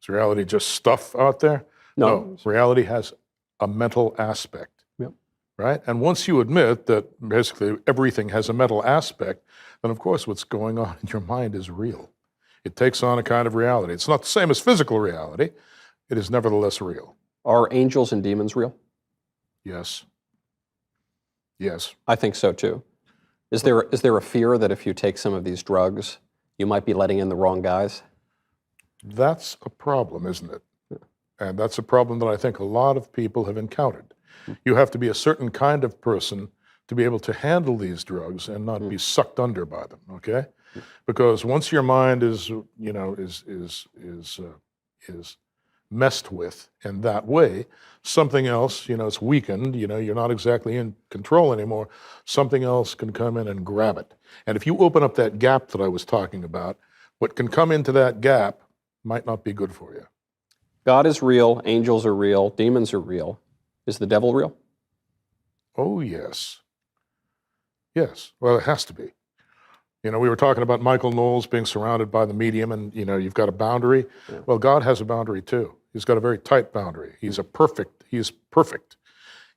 Is reality just stuff out there? No. Reality has a mental aspect. Yep. Right? And once you admit that basically everything has a mental aspect, then of course what's going on in your mind is real. It takes on a kind of reality. It's not the same as physical reality. It is nevertheless real. Are angels and demons real? Yes. Yes. I think so too. Is there a fear that if you take some of these drugs, you might be letting in the wrong guys? That's a problem, isn't it? Yeah. And that's a problem that I think a lot of people have encountered. You have to be a certain kind of person to be able to handle these drugs and not be sucked under by them, okay? Because once your mind is messed with in that way, something else, it's weakened, you're not exactly in control anymore, something else can come in and grab it. And if you open up that gap that I was talking about, what can come into that gap might not be good for you. God is real, angels are real, demons are real. Is the devil real? Oh, yes. Yes, well, it has to be. We were talking about Michael Knowles being surrounded by the medium and, you've got a boundary. Yeah. Well, God has a boundary too. He's got a very tight boundary. He is perfect.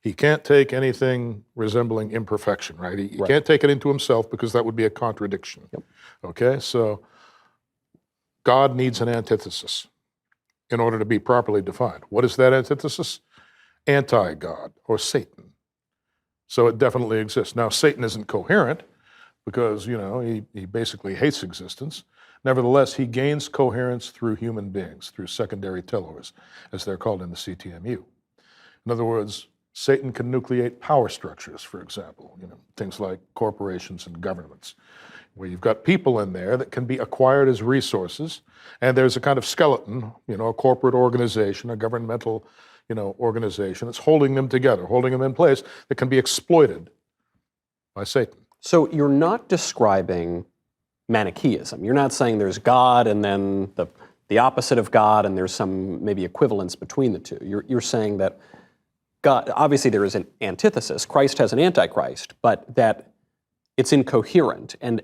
He can't take anything resembling imperfection, right? He can't take it into himself because that would be a contradiction. Yep. Okay, so God needs an antithesis in order to be properly defined. What is that antithesis? Anti-God or Satan. So it definitely exists. Now, Satan isn't coherent because, he basically hates existence. Nevertheless, he gains coherence through human beings, through secondary tellers, as they're called in the CTMU. In other words, Satan can nucleate power structures, for example, things like corporations and governments, where you've got people in there that can be acquired as resources, and there's a kind of skeleton, a corporate organization, a governmental, organization that's holding them together, holding them in place, that can be exploited by Satan. So you're not describing Manichaeism. You're not saying there's God and then the opposite of God and there's some maybe equivalence between the two. You're saying that God, obviously there is an antithesis. Christ has an antichrist, but that it's incoherent. And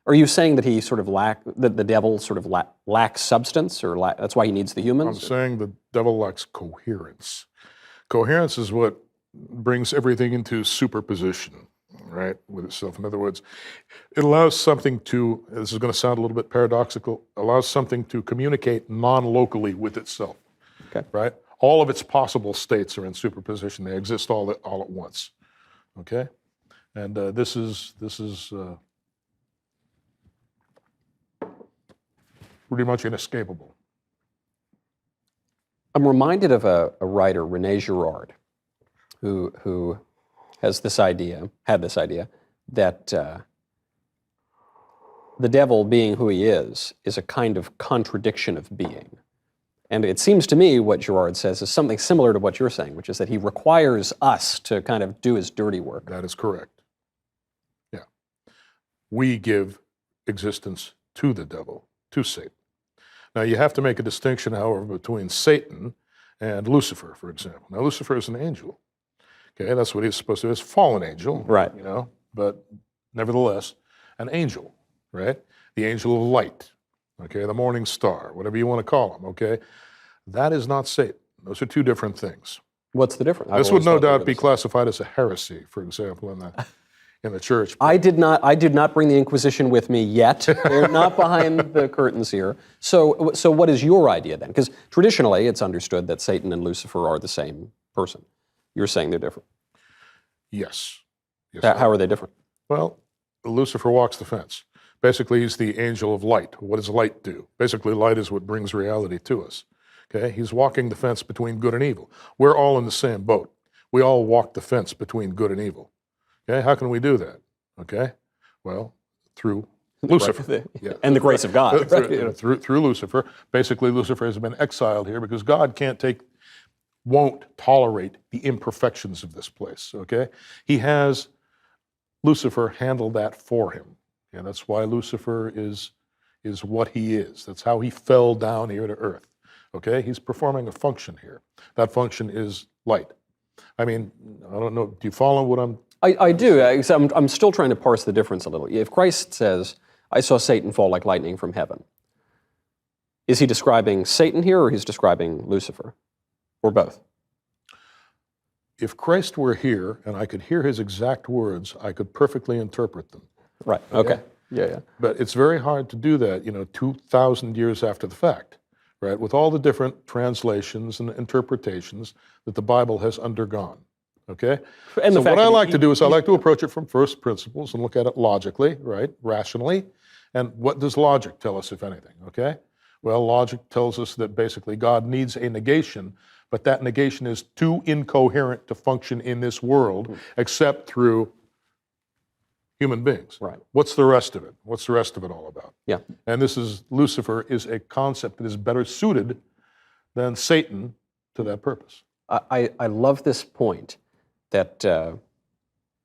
are you saying that he sort of that the devil sort of lacks substance, or that's why he needs the humans? I'm saying the devil lacks coherence. Coherence is what brings everything into superposition, right, with itself. In other words, it allows something to, this is going to sound a little bit paradoxical, allows something to communicate non-locally with itself, right? All of its possible states are in superposition. They exist all at once, okay? And this is pretty much inescapable. I'm reminded of a writer, René Girard, who had this idea that the devil, being who he is a kind of contradiction of being. And it seems to me what Girard says is something similar to what you're saying, which is that he requires us to kind of do his dirty work. That is correct. Yeah. We give existence to the devil, to Satan. Now, you have to make a distinction, however, between Satan and Lucifer, for example. Now, Lucifer is an angel. Okay, that's what he's supposed to be. It's a fallen angel, right? You know, but nevertheless, an angel, right? The angel of light, okay, the morning star, whatever you want to call him, okay? That is not Satan. Those are two different things. What's the difference? This would no doubt be classified as a heresy, for example, in the church. I did not bring the Inquisition with me yet. They're not behind the curtains here. So what is your idea then? Because traditionally, it's understood that Satan and Lucifer are the same person. You're saying they're different. Yes. How are they different? Well, Lucifer walks the fence. Basically, he's the angel of light. What does light do? Basically, light is what brings reality to us. Okay? He's walking the fence between good and evil. We're all in the same boat. We all walk the fence between good and evil. Okay? How can we do that? Okay? Well, through Lucifer. Yeah. And the grace of God. Through Lucifer. Basically, Lucifer has been exiled here because God won't tolerate the imperfections of this place, okay? Lucifer handled that for him. And that's why Lucifer is what he is. That's how he fell down here to earth, okay? He's performing a function here. That function is light. I mean, I don't know, do you follow what I'm... I do. I'm still trying to parse the difference a little. If Christ says, I saw Satan fall like lightning from heaven, is he describing Satan here or he's describing Lucifer? Or both? If Christ were here and I could hear his exact words, I could perfectly interpret them. Right, okay. Yeah. But it's very hard to do that, 2,000 years after the fact, right? With all the different translations and interpretations that the Bible has undergone, okay? And so what I like to do is I like to approach it from first principles and look at it logically, right? Rationally. And what does logic tell us, if anything, okay? Well, logic tells us that basically God needs a negation, but that negation is too incoherent to function in this world except through human beings. Right. What's the rest of it? What's the rest of it all about? Yeah. And Lucifer is a concept that is better suited than Satan to that purpose. I love this point that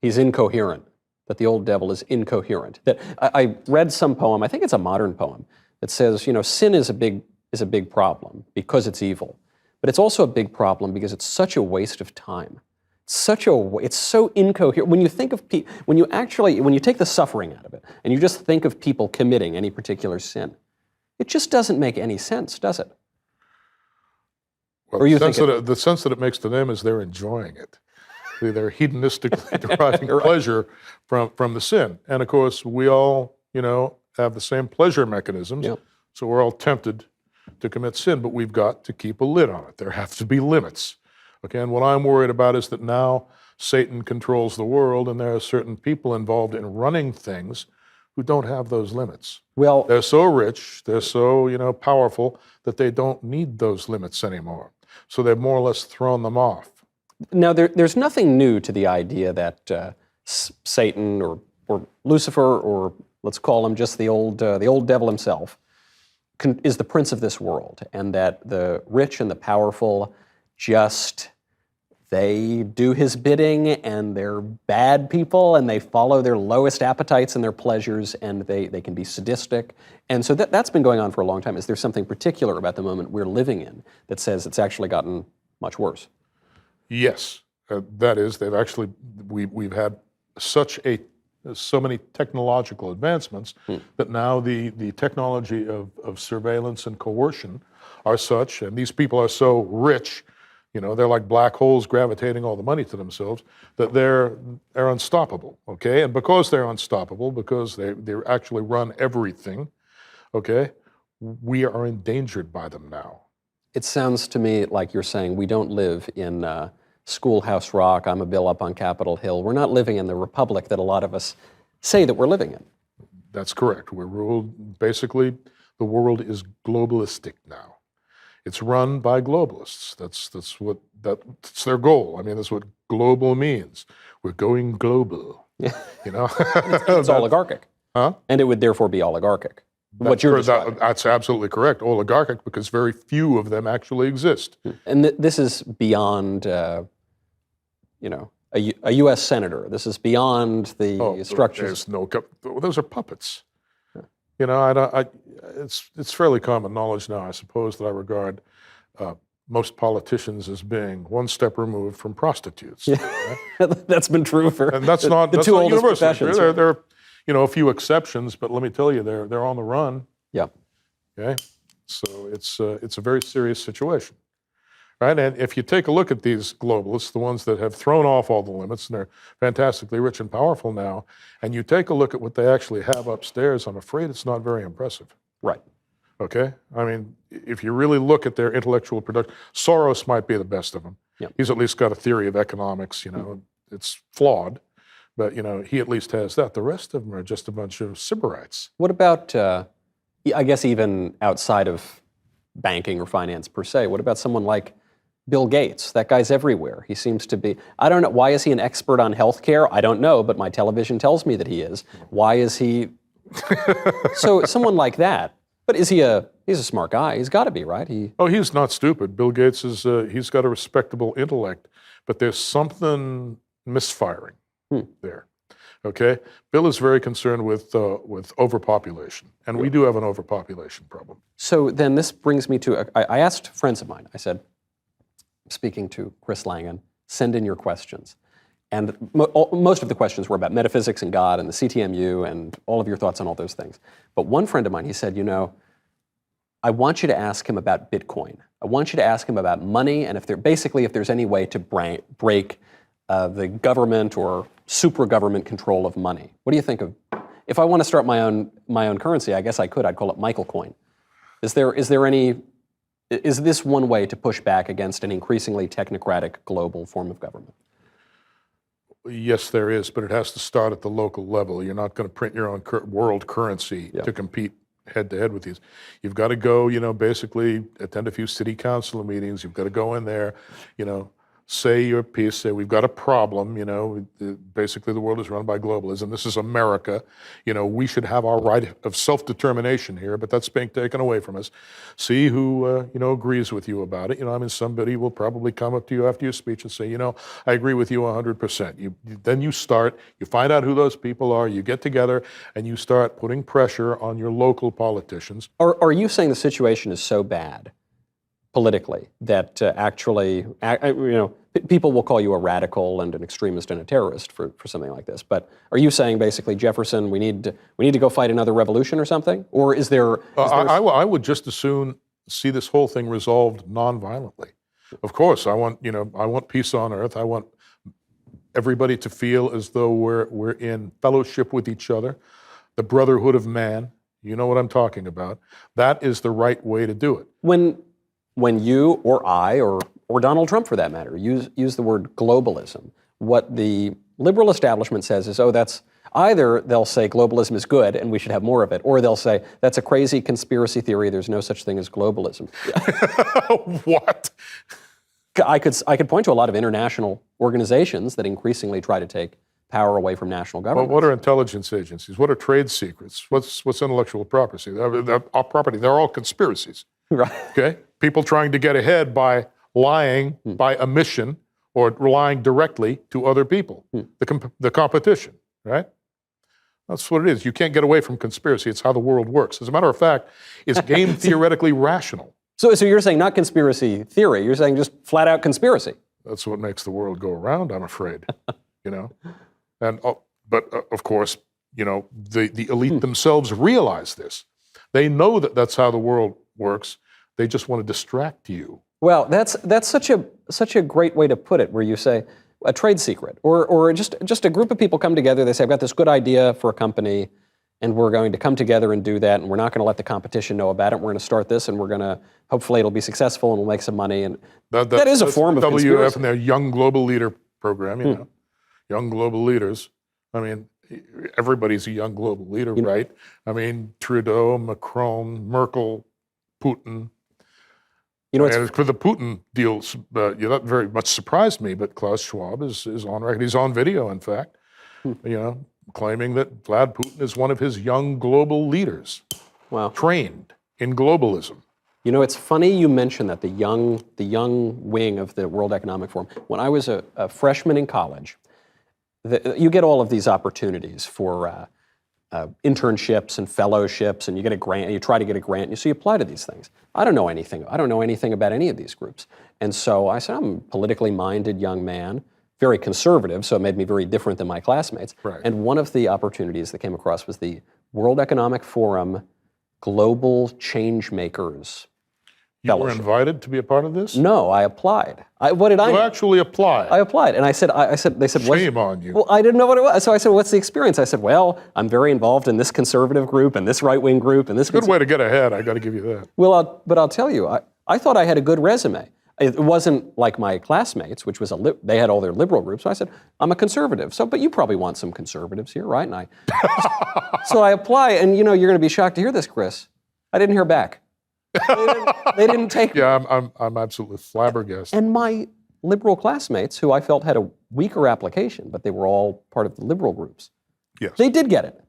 he's incoherent, that the old devil is incoherent. That I read some poem, I think it's a modern poem, that says, sin is a big problem because it's evil. But it's also a big problem because it's such a waste of time. It's so incoherent. When you think of when you take the suffering out of it, and you just think of people committing any particular sin, it just doesn't make any sense, does it? Well, the sense that it makes to them is they're enjoying it. They're hedonistically deriving pleasure from the sin. And of course, we all, have the same pleasure mechanisms. Yep. So we're all tempted to commit sin, but we've got to keep a lid on it. There have to be limits. Okay, and what I'm worried about is that now Satan controls the world, and there are certain people involved in running things who don't have those limits. Well, they're so rich, they're so powerful that they don't need those limits anymore. So they've more or less thrown them off. Now, there's nothing new to the idea that Satan or Lucifer, or let's call him just the old devil himself, is the prince of this world, and that the rich and the powerful they do his bidding, and they're bad people, and they follow their lowest appetites and their pleasures, and they can be sadistic. And so that's been going on for a long time. Is there something particular about the moment we're living in that says it's actually gotten much worse? Yes, that is, we've had so many technological advancements that now the technology of surveillance and coercion are such, and these people are so rich, they're like black holes gravitating all the money to themselves, that they're unstoppable, okay? And because they're unstoppable, because they actually run everything, okay, we are endangered by them now. It sounds to me like you're saying we don't live in Schoolhouse Rock, I'm a Bill up on Capitol Hill. We're not living in the republic that a lot of us say that we're living in. That's correct. We're ruled, basically, the world is globalistic now. It's run by globalists. That's their goal. I mean, that's what global means. We're going global. You know, it's oligarchic. Huh? And it would therefore be oligarchic. What you're describing. That's absolutely correct. Oligarchic, because very few of them actually exist. And this is beyond, you know, a U.S. senator. This is beyond the structures. Those are puppets. You know, it's fairly common knowledge now, I suppose, that I regard most politicians as being one step removed from prostitutes. Yeah. Right? That's been true for and that's not universal. Professions. There are, you know, a few exceptions, but let me tell you, they're on the run. Yeah. Okay. So it's a very serious situation, right? And if you take a look at these globalists, the ones that have thrown off all the limits and they're fantastically rich and powerful now, and you take a look at what they actually have upstairs, I'm afraid it's not very impressive. Right. Okay? I mean, if you really look at their intellectual production, Soros might be the best of them. Yeah. He's at least got a theory of economics, you know. It's flawed, but, you know, he at least has that. The rest of them are just a bunch of sybarites. What about, I guess even outside of banking or finance per se, what about someone like Bill Gates? That guy's everywhere. He seems to be, I don't know, why is he an expert on healthcare? I don't know, but my television tells me that he is. Why is he? So someone like that, but he's a smart guy. He's got to be, right? He's not stupid. Bill Gates is, he's got a respectable intellect, but there's something misfiring there. Okay? Bill is very concerned with overpopulation, and we do have an overpopulation problem. So then this brings me to, I asked friends of mine, I said, speaking to Chris Langan, send in your questions. And most of the questions were about metaphysics and God and the CTMU and all of your thoughts on all those things. But one friend of mine, he said, you know, I want you to ask him about Bitcoin. I want you to ask him about money and if there's any way to break the government or super government control of money. What do you think of, if I want to start my own currency, I guess I could, I'd call it Michael Coin. Is this one way to push back against an increasingly technocratic global form of government? Yes, there is, but it has to start at the local level. You're not going to print your own world currency to compete head-to-head with these. You've got to go, you know, basically attend a few city council meetings. You've got to go in there, you know, say your piece, say we've got a problem, you know, basically the world is run by globalism. This is America. You know, we should have our right of self-determination here, but that's being taken away from us. See who, you know, agrees with you about it. You know, I mean, somebody will probably come up to you after your speech and say, you know, I agree with you 100%. Then you start, you find out who those people are, you get together, and you start putting pressure on your local politicians. Are you saying the situation is so bad politically that actually, you know, people will call you a radical and an extremist and a terrorist for something like this. But are you saying basically, Jefferson, we need to go fight another revolution or something? Or is there? I would just as soon see this whole thing resolved nonviolently. Of course, I want peace on earth. I want everybody to feel as though we're in fellowship with each other, the brotherhood of man. You know what I'm talking about. That is the right way to do it. When you or I or Donald Trump, for that matter, use the word globalism, what the liberal establishment says is, that's either they'll say globalism is good and we should have more of it, or they'll say that's a crazy conspiracy theory, there's no such thing as globalism. What? I could point to a lot of international organizations that increasingly try to take power away from national governments. Well, what are intelligence agencies? What are trade secrets? What's intellectual property? They're all conspiracies. Right. Okay? People trying to get ahead by lying by omission or relying directly to other people, the competition, right? That's what it is. You can't get away from conspiracy. It's how the world works. As a matter of fact, it's game theoretically rational. So you're saying not conspiracy theory, you're saying just flat out conspiracy. That's what makes the world go around, I'm afraid, you know? And but of course, you know, the elite themselves realize this. They know that that's how the world works. They just want to distract you. Well, that's such a great way to put it, where you say a trade secret, or just a group of people come together. They say, I've got this good idea for a company. and we're going to come together and do that, and we're not going to let the competition know about it. We're going to start this, and we're going to, hopefully it'll be successful, and we'll make some money. And that is a form of conspiracy. WF and their Young Global Leader program, you know, young global leaders. I mean, everybody's a young global leader, right? I mean, Trudeau, Macron, Merkel, Putin. You know, and for the Putin deals, that very much surprised me, but Klaus Schwab is on record. He's on video, in fact, you know, claiming that Vlad Putin is one of his young global leaders, trained in globalism. You know, it's funny you mention that, the young wing of the World Economic Forum. When I was a freshman in college, you get all of these opportunities for internships and fellowships, and you get a grant, and you try to get a grant, and so you apply to these things. I don't know anything about any of these groups. And so I said, I'm a politically minded young man, very conservative, so it made me very different than my classmates. Right. And one of the opportunities that came across was the World Economic Forum Global Changemakers You were invited to be a part of this? No, I applied. What did I? You actually applied. I applied, and I said, they said, shame on you. Well, I didn't know what it was, so I said, what's the experience? I said, well, I'm very involved in this conservative group and this right-wing group and this. Good way to get ahead. I got to give you that. Well, but I'll tell you, I thought I had a good resume. It wasn't like my classmates, which was they had all their liberal groups. So I said, I'm a conservative. So, but you probably want some conservatives here, right? And so I apply, and you know, you're going to be shocked to hear this, Chris. I didn't hear back. They didn't take me. Yeah, I'm absolutely flabbergasted. And my liberal classmates, who I felt had a weaker application, but they were all part of the liberal groups, yes, they did get it.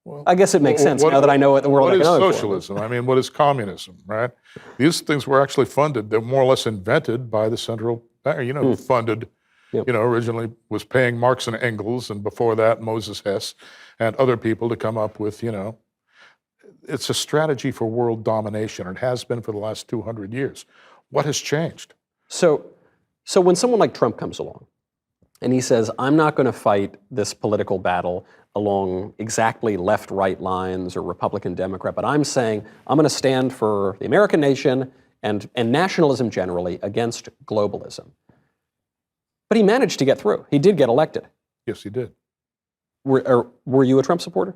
Well, I guess it makes sense now that I know what the World Economic Forum is. What is socialism? I mean, what is communism, right? These things were actually funded. They're more or less invented by the central bank. You know, who funded, you know, originally was paying Marx and Engels, and before that, Moses Hess and other people to come up with, you know, it's a strategy for world domination, and it has been for the last 200 years. What has changed? So when someone like Trump comes along and he says, I'm not going to fight this political battle along exactly left-right lines or Republican-Democrat, but I'm saying I'm going to stand for the American nation and nationalism generally against globalism. But he managed to get through. He did get elected. Yes, he did. Were you a Trump supporter?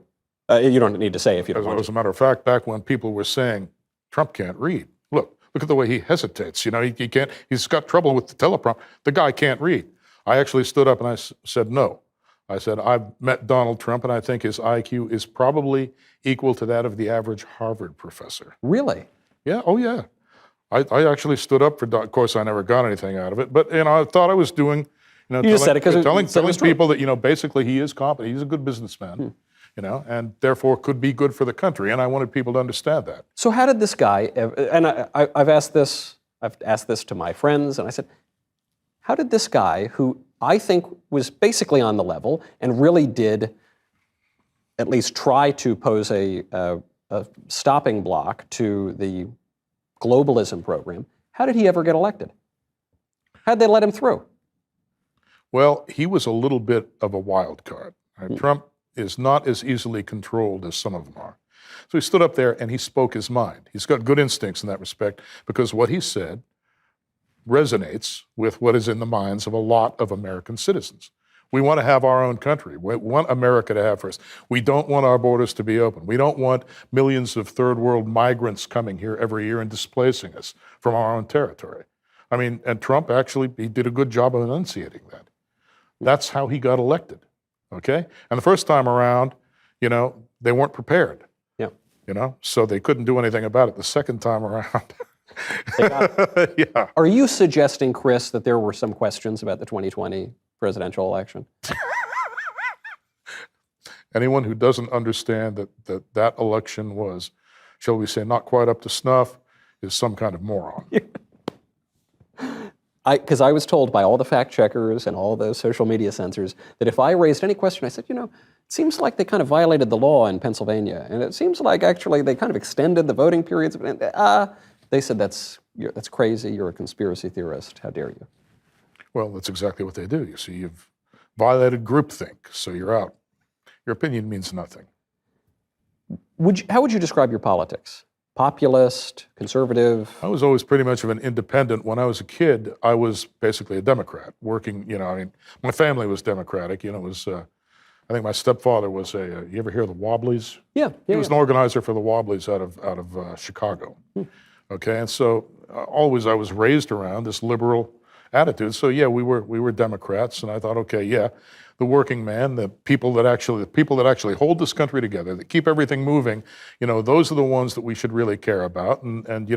You don't need to say if you don't want to. As a matter of fact, back when people were saying Trump can't read, look at the way he hesitates. You know, he can't. He's got trouble with the teleprompter. The guy can't read. I actually stood up and I said no. I said I've met Donald Trump, and I think his IQ is probably equal to that of the average Harvard professor. Really? Yeah. Oh yeah. I actually stood up for. Of course, I never got anything out of it, but you know, I thought I was doing. You know, you just said it because telling people that, you know, basically he is competent. He's a good businessman. You know, and therefore could be good for the country. And I wanted people to understand that. So how did this guy, and I've asked this to my friends, and I said, how did this guy, who I think was basically on the level and really did at least try to pose a stopping block to the globalism program, how did he ever get elected? How'd they let him through? Well, he was a little bit of a wild card. Trump is not as easily controlled as some of them are. So he stood up there and he spoke his mind. He's got good instincts in that respect, because what he said resonates with what is in the minds of a lot of American citizens. We want to have our own country. We want America to have first. We don't want our borders to be open. We don't want millions of third world migrants coming here every year and displacing us from our own territory. I mean, and Trump actually, he did a good job of enunciating that. That's how he got elected. Okay? And the first time around, you know, they weren't prepared. Yeah. You know, so they couldn't do anything about it. The second time around. Yeah. Are you suggesting, Chris, that there were some questions about the 2020 presidential election? Anyone who doesn't understand that election was, shall we say, not quite up to snuff, is some kind of moron. Because I was told by all the fact checkers and all the social media censors that if I raised any question, I said, you know, it seems like they kind of violated the law in Pennsylvania, and it seems like actually they kind of extended the voting periods. They said that's crazy. You're a conspiracy theorist. How dare you? Well, that's exactly what they do. You see, you've violated groupthink, so you're out. Your opinion means nothing. How would you describe your politics? Populist, conservative? I was always pretty much of an independent. When I was a kid, I was basically a Democrat, working, you know, I mean, my family was Democratic, you know, it was I think my stepfather was you ever hear of the Wobblies? Yeah. He was an organizer for the Wobblies out of Chicago. Okay, and so always I was raised around this liberal attitude. So yeah, we were Democrats, and I thought, okay, yeah, the working man, the people that actually hold this country together, that keep everything moving, those are the ones that we should really care about. And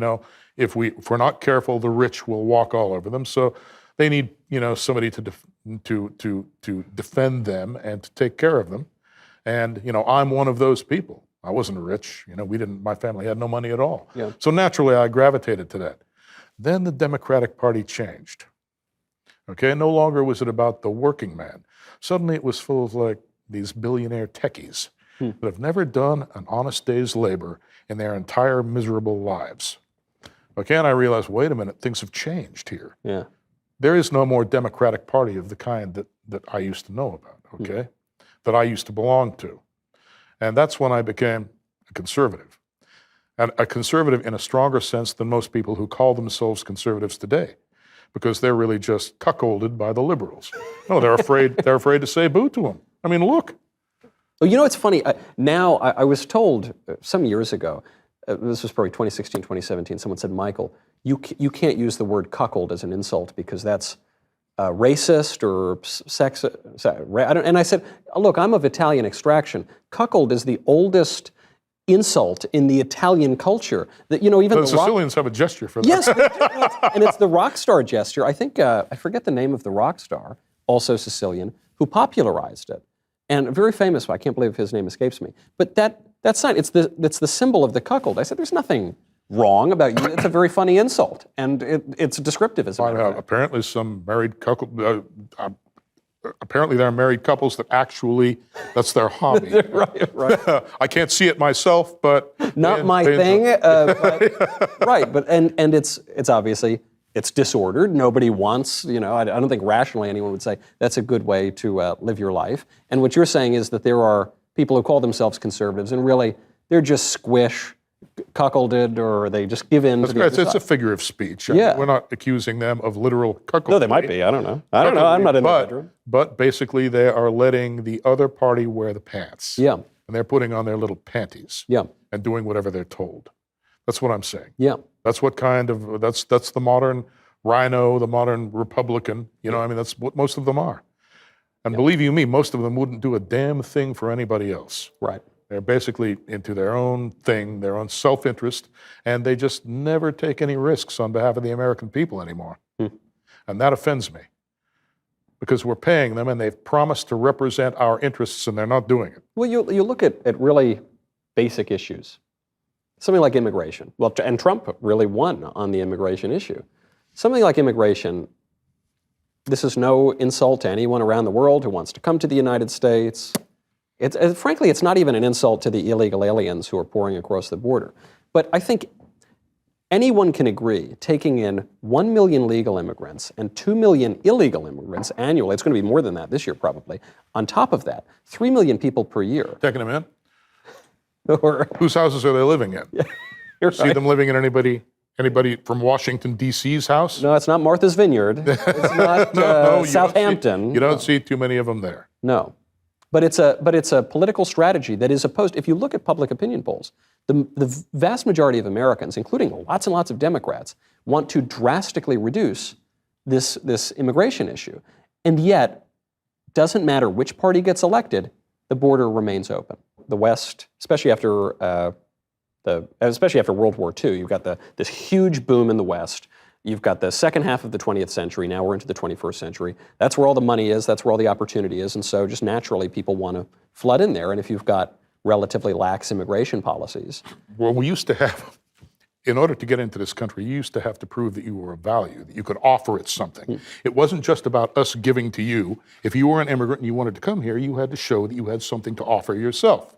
if we're not careful, the rich will walk all over them. So they need somebody to defend them and to take care of them. And I'm one of those people. I wasn't rich. My family had no money at all. Yeah. So naturally, I gravitated to that. Then the Democratic Party changed. Okay, no longer was it about the working man. Suddenly it was full of like these billionaire techies that have never done an honest day's labor in their entire miserable lives. Okay, and I realized, wait a minute, things have changed here. Yeah. There is no more Democratic Party of the kind that I used to know about, okay, that I used to belong to. And that's when I became a conservative. And a conservative in a stronger sense than most people who call themselves conservatives today, because they're really just cuckolded by the liberals. No, they're afraid to say boo to them. I mean, look. Well, it's funny. Now, I was told some years ago, this was probably 2016, 2017, someone said, Michael, you can't use the word cuckold as an insult because that's racist or sexist. And I said, look, I'm of Italian extraction. Cuckold is the oldest insult in the Italian culture. That even the Sicilians have a gesture for that. Yes, and it's the rock star gesture. I think I forget the name of the rock star, also Sicilian, who popularized it, and a very famous. I can't believe his name escapes me. But that sign, it's the symbol of the cuckold. I said, there's nothing wrong about you. It's a very funny insult, and it's descriptive as a matter of fact. Apparently, some married couple. Apparently, there are married couples that actually that's their hobby. right. I can't see it myself, but not my thing. Right, but and it's obviously it's disordered. Nobody wants. I don't think rationally anyone would say that's a good way to live your life. And what you're saying is that there are people who call themselves conservatives, and really they're just cuckolded, or they just give in to the other side. It's a figure of speech. Yeah. We're not accusing them of literal cuckoldry. No, they might be. I don't know. I'm not in the bedroom. But basically, they are letting the other party wear the pants. Yeah. And they're putting on their little panties. Yeah. And doing whatever they're told. That's what I'm saying. Yeah. That's the modern RINO, the modern Republican. That's what most of them are. And believe you me, most of them wouldn't do a damn thing for anybody else. Right. They're basically into their own thing, their own self-interest, and they just never take any risks on behalf of the American people anymore. And that offends me, because we're paying them and they've promised to represent our interests, and they're not doing it. Well, you look at really basic issues, something like immigration. Well, and Trump really won on the immigration issue. Something like immigration, this is no insult to anyone around the world who wants to come to the United States. Frankly, it's not even an insult to the illegal aliens who are pouring across the border. But I think anyone can agree, taking in 1 million legal immigrants and 2 million illegal immigrants annually, it's going to be more than that this year probably, on top of that, 3 million people per year. Taking them in? Whose houses are they living in? Yeah, See them living in anybody from Washington, D.C.'s house? No, it's not Martha's Vineyard. It's not Southampton. You don't see too many of them there. No. But it's a political strategy that is opposed. If you look at public opinion polls, the vast majority of Americans, including lots and lots of Democrats, want to drastically reduce this immigration issue. And yet, doesn't matter which party gets elected, the border remains open. The West, especially after World War II, you've got this huge boom in the West. You've got the second half of the 20th century. Now we're into the 21st century. That's where all the money is. That's where all the opportunity is. And so just naturally, people want to flood in there. And if you've got relatively lax immigration policies. Well, we used to have, in order to get into this country, you used to have to prove that you were of value, that you could offer it something. It wasn't just about us giving to you. If you were an immigrant and you wanted to come here, you had to show that you had something to offer yourself.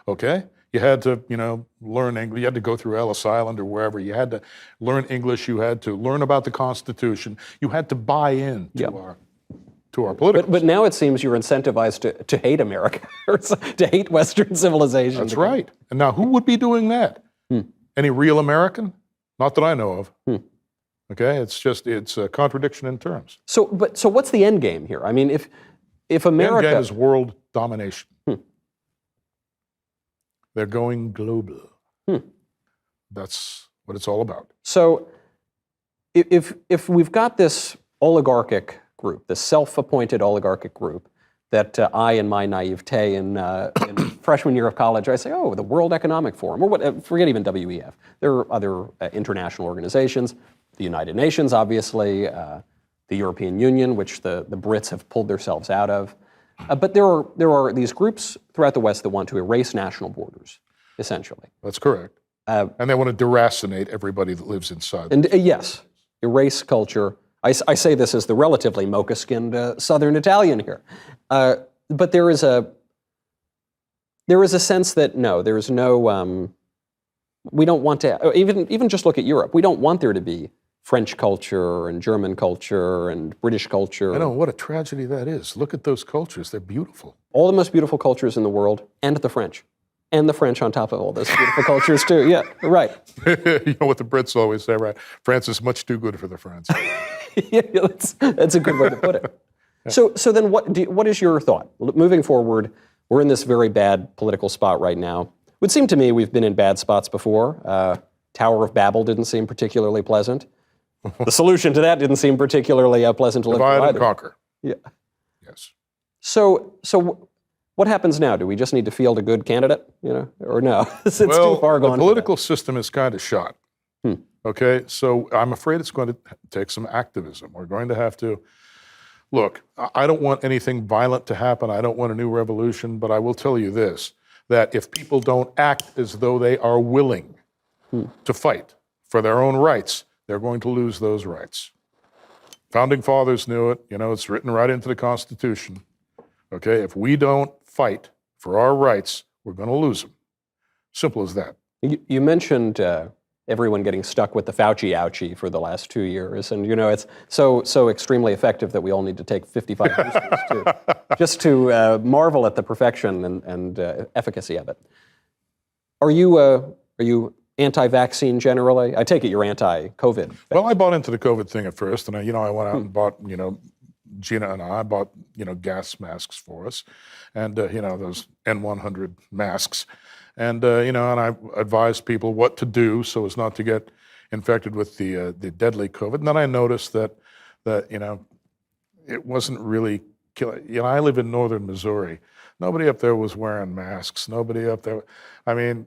Okay? You had to, learn English. You had to go through Ellis Island or wherever. You had to learn English. You had to learn about the Constitution. You had to buy in to our political. But now it seems you're incentivized to hate America, or to hate Western civilization. That's right. And now who would be doing that? Any real American? Not that I know of. Okay, it's a contradiction in terms. So what's the end game here? I mean, if The end America... game is world domination. They're going global. That's what it's all about. So if we've got this oligarchic group, this self-appointed oligarchic group, that I, in my naivete in freshman year of college, I say, oh, the World Economic Forum, or what, forget even WEF. There are other international organizations, the United Nations, obviously, the European Union, which the Brits have pulled themselves out of. But there are these groups throughout the West that want to erase national borders, essentially. That's correct. And they want to deracinate everybody that lives inside. And yes, erase culture. I say this as the relatively mocha-skinned Southern Italian here. But there is a sense that, no, there is no, we don't want to, even just look at Europe, we don't want there to be French culture and German culture and British culture. I know, what a tragedy that is. Look at those cultures, they're beautiful. All the most beautiful cultures in the world, and the French. And the French on top of all those beautiful cultures too, yeah, right. You know what the Brits always say, right? France is much too good for the French. Yeah, that's a good way to put it. So then what is your thought? Moving forward, we're in this very bad political spot right now. It would seem to me we've been in bad spots before. Tower of Babel didn't seem particularly pleasant. The solution to that didn't seem particularly pleasant to live Divide through and conquer. Yeah. Yes. So what happens now? Do we just need to field a good candidate, or no? It's too far gone. The political system is kind of shot. Okay, so I'm afraid it's going to take some activism. We're going to have to, look, I don't want anything violent to happen. I don't want a new revolution, but I will tell you this, that if people don't act as though they are willing to fight for their own rights, they're going to lose those rights. Founding fathers knew it. It's written right into the Constitution. Okay, if we don't fight for our rights, we're going to lose them. Simple as that. You mentioned everyone getting stuck with the Fauci ouchie for the last 2 years, and it's so extremely effective that we all need to take 55 boosters just to marvel at the perfection and efficacy of it. Are you anti-vaccine generally? I take it you're anti-COVID. Well, I bought into the COVID thing at first, and I went out and bought, Gina and I bought, gas masks for us, and those N100 masks, and and I advised people what to do so as not to get infected with the deadly COVID. And then I noticed that it wasn't really killing. I live in northern Missouri. Nobody up there was wearing masks. Nobody up there. And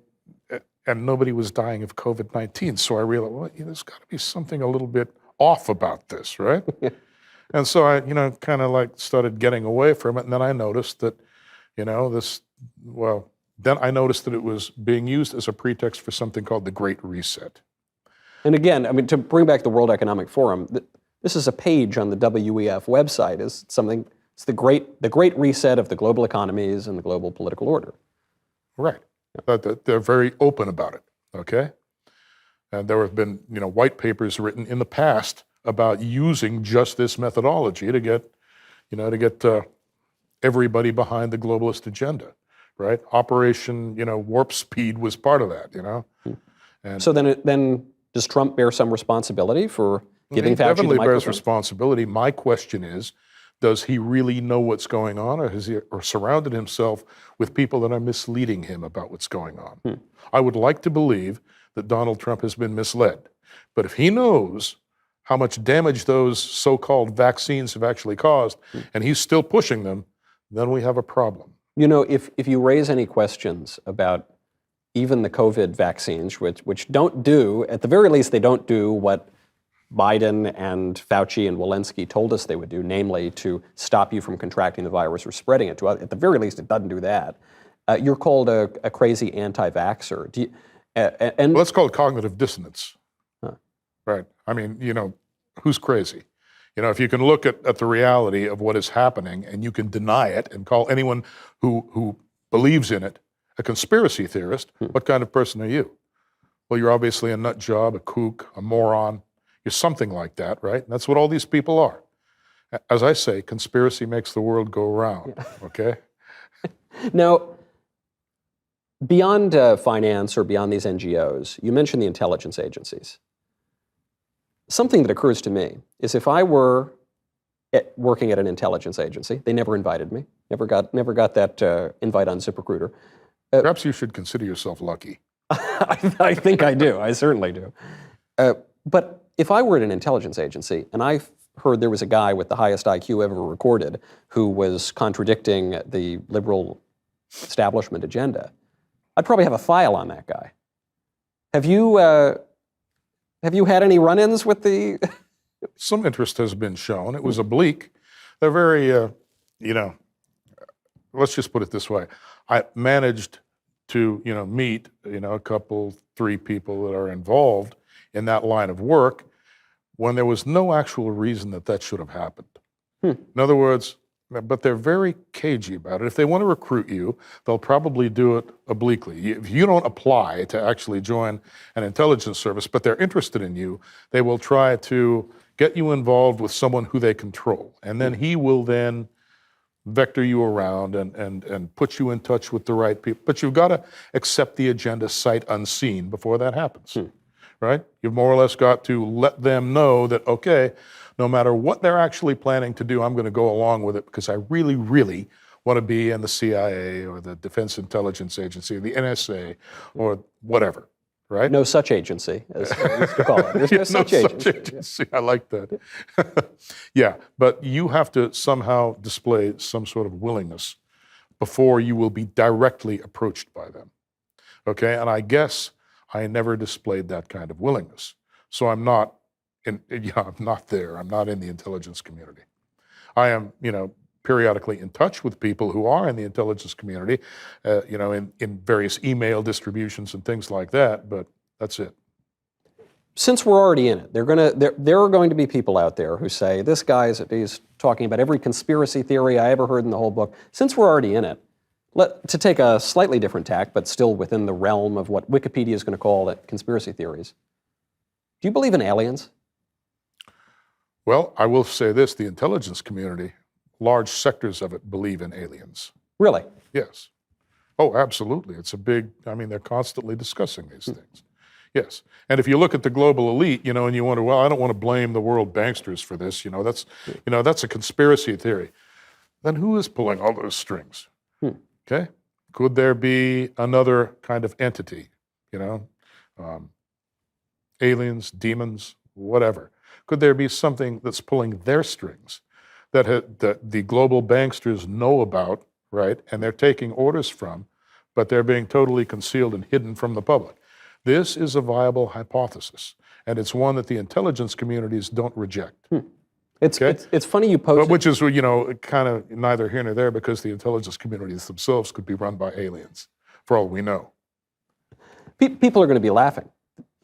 nobody was dying of COVID-19. So I realized, well, there's got to be something a little bit off about this, right? And so I, kind of started getting away from it. And then I noticed that, then I noticed that it was being used as a pretext for something called the Great Reset. And again, to bring back the World Economic Forum, this is a page on the WEF website. It's the Great Reset of the global economies and the global political order. Right. They're very open about it, okay? And there have been, white papers written in the past about using just this methodology to get everybody behind the globalist agenda, right? Operation, Warp Speed was part of that, And so then does Trump bear some responsibility for giving Fauci the microphone? He definitely bears responsibility. My question is, does he really know what's going on, or has he surrounded himself with people that are misleading him about what's going on? I would like to believe that Donald Trump has been misled. But if he knows how much damage those so-called vaccines have actually caused, and he's still pushing them, then we have a problem. If you raise any questions about even the COVID vaccines, which don't do, at the very least, they don't do what Biden and Fauci and Walensky told us they would do, namely to stop you from contracting the virus or spreading it to others. At the very least, it doesn't do that. You're called a crazy anti-vaxxer. Well, that's called cognitive dissonance. Right. Who's crazy? If you can look at the reality of what is happening and you can deny it and call anyone who believes in it a conspiracy theorist, what kind of person are you? Well, you're obviously a nut job, a kook, a moron. You're something like that, right? And that's what all these people are. As I say, conspiracy makes the world go round, okay? Now, beyond finance or beyond these NGOs, you mentioned the intelligence agencies. Something that occurs to me is if I were working at an intelligence agency. They never invited me. Never got that invite on ZipRecruiter. Perhaps you should consider yourself lucky. I think I do. I certainly do. But if I were at an intelligence agency and I heard there was a guy with the highest IQ ever recorded who was contradicting the liberal establishment agenda, I'd probably have a file on that guy. Have you had any run-ins with the? Some interest has been shown. It was oblique. They're very, let's just put it this way. I managed to, meet, a couple, 3 people that are involved in that line of work when there was no actual reason that should have happened. In other words, but they're very cagey about it. If they want to recruit you, they'll probably do it obliquely. If you don't apply to actually join an intelligence service, but they're interested in you, they will try to get you involved with someone who they control. And then he will then vector you around and put you in touch with the right people. But you've got to accept the agenda sight unseen before that happens, right? You've more or less got to let them know that, okay, no matter what they're actually planning to do, I'm going to go along with it because I really, really want to be in the CIA or the Defense Intelligence Agency or the NSA or whatever, right? No such agency, as we used to call it. There's no such agency. I like that. Yeah, but you have to somehow display some sort of willingness before you will be directly approached by them, okay? And I guess I never displayed that kind of willingness. So I'm not I'm not there. I'm not in the intelligence community. I am, periodically in touch with people who are in the intelligence community, in various email distributions and things like that, but that's it. Since we're already in it, there are going to be people out there who say, this guy is talking about every conspiracy theory I ever heard in the whole book. Since we're already in it, to take a slightly different tack, but still within the realm of what Wikipedia is going to call it conspiracy theories, do you believe in aliens? Well, I will say this, the intelligence community, large sectors of it believe in aliens. Really? Yes. Oh, absolutely. It's a big, they're constantly discussing these things. Yes. And if you look at the global elite, and you wonder, well, I don't want to blame the world banksters for this, that's a conspiracy theory. Then who is pulling all those strings? Okay? Could there be another kind of entity, aliens, demons, whatever? Could there be something that's pulling their strings that the global banksters know about, right, and they're taking orders from, but they're being totally concealed and hidden from the public? This is a viable hypothesis, and it's one that the intelligence communities don't reject. It's funny you pose but which is, kind of neither here nor there, because the intelligence communities themselves could be run by aliens, for all we know. People are going to be laughing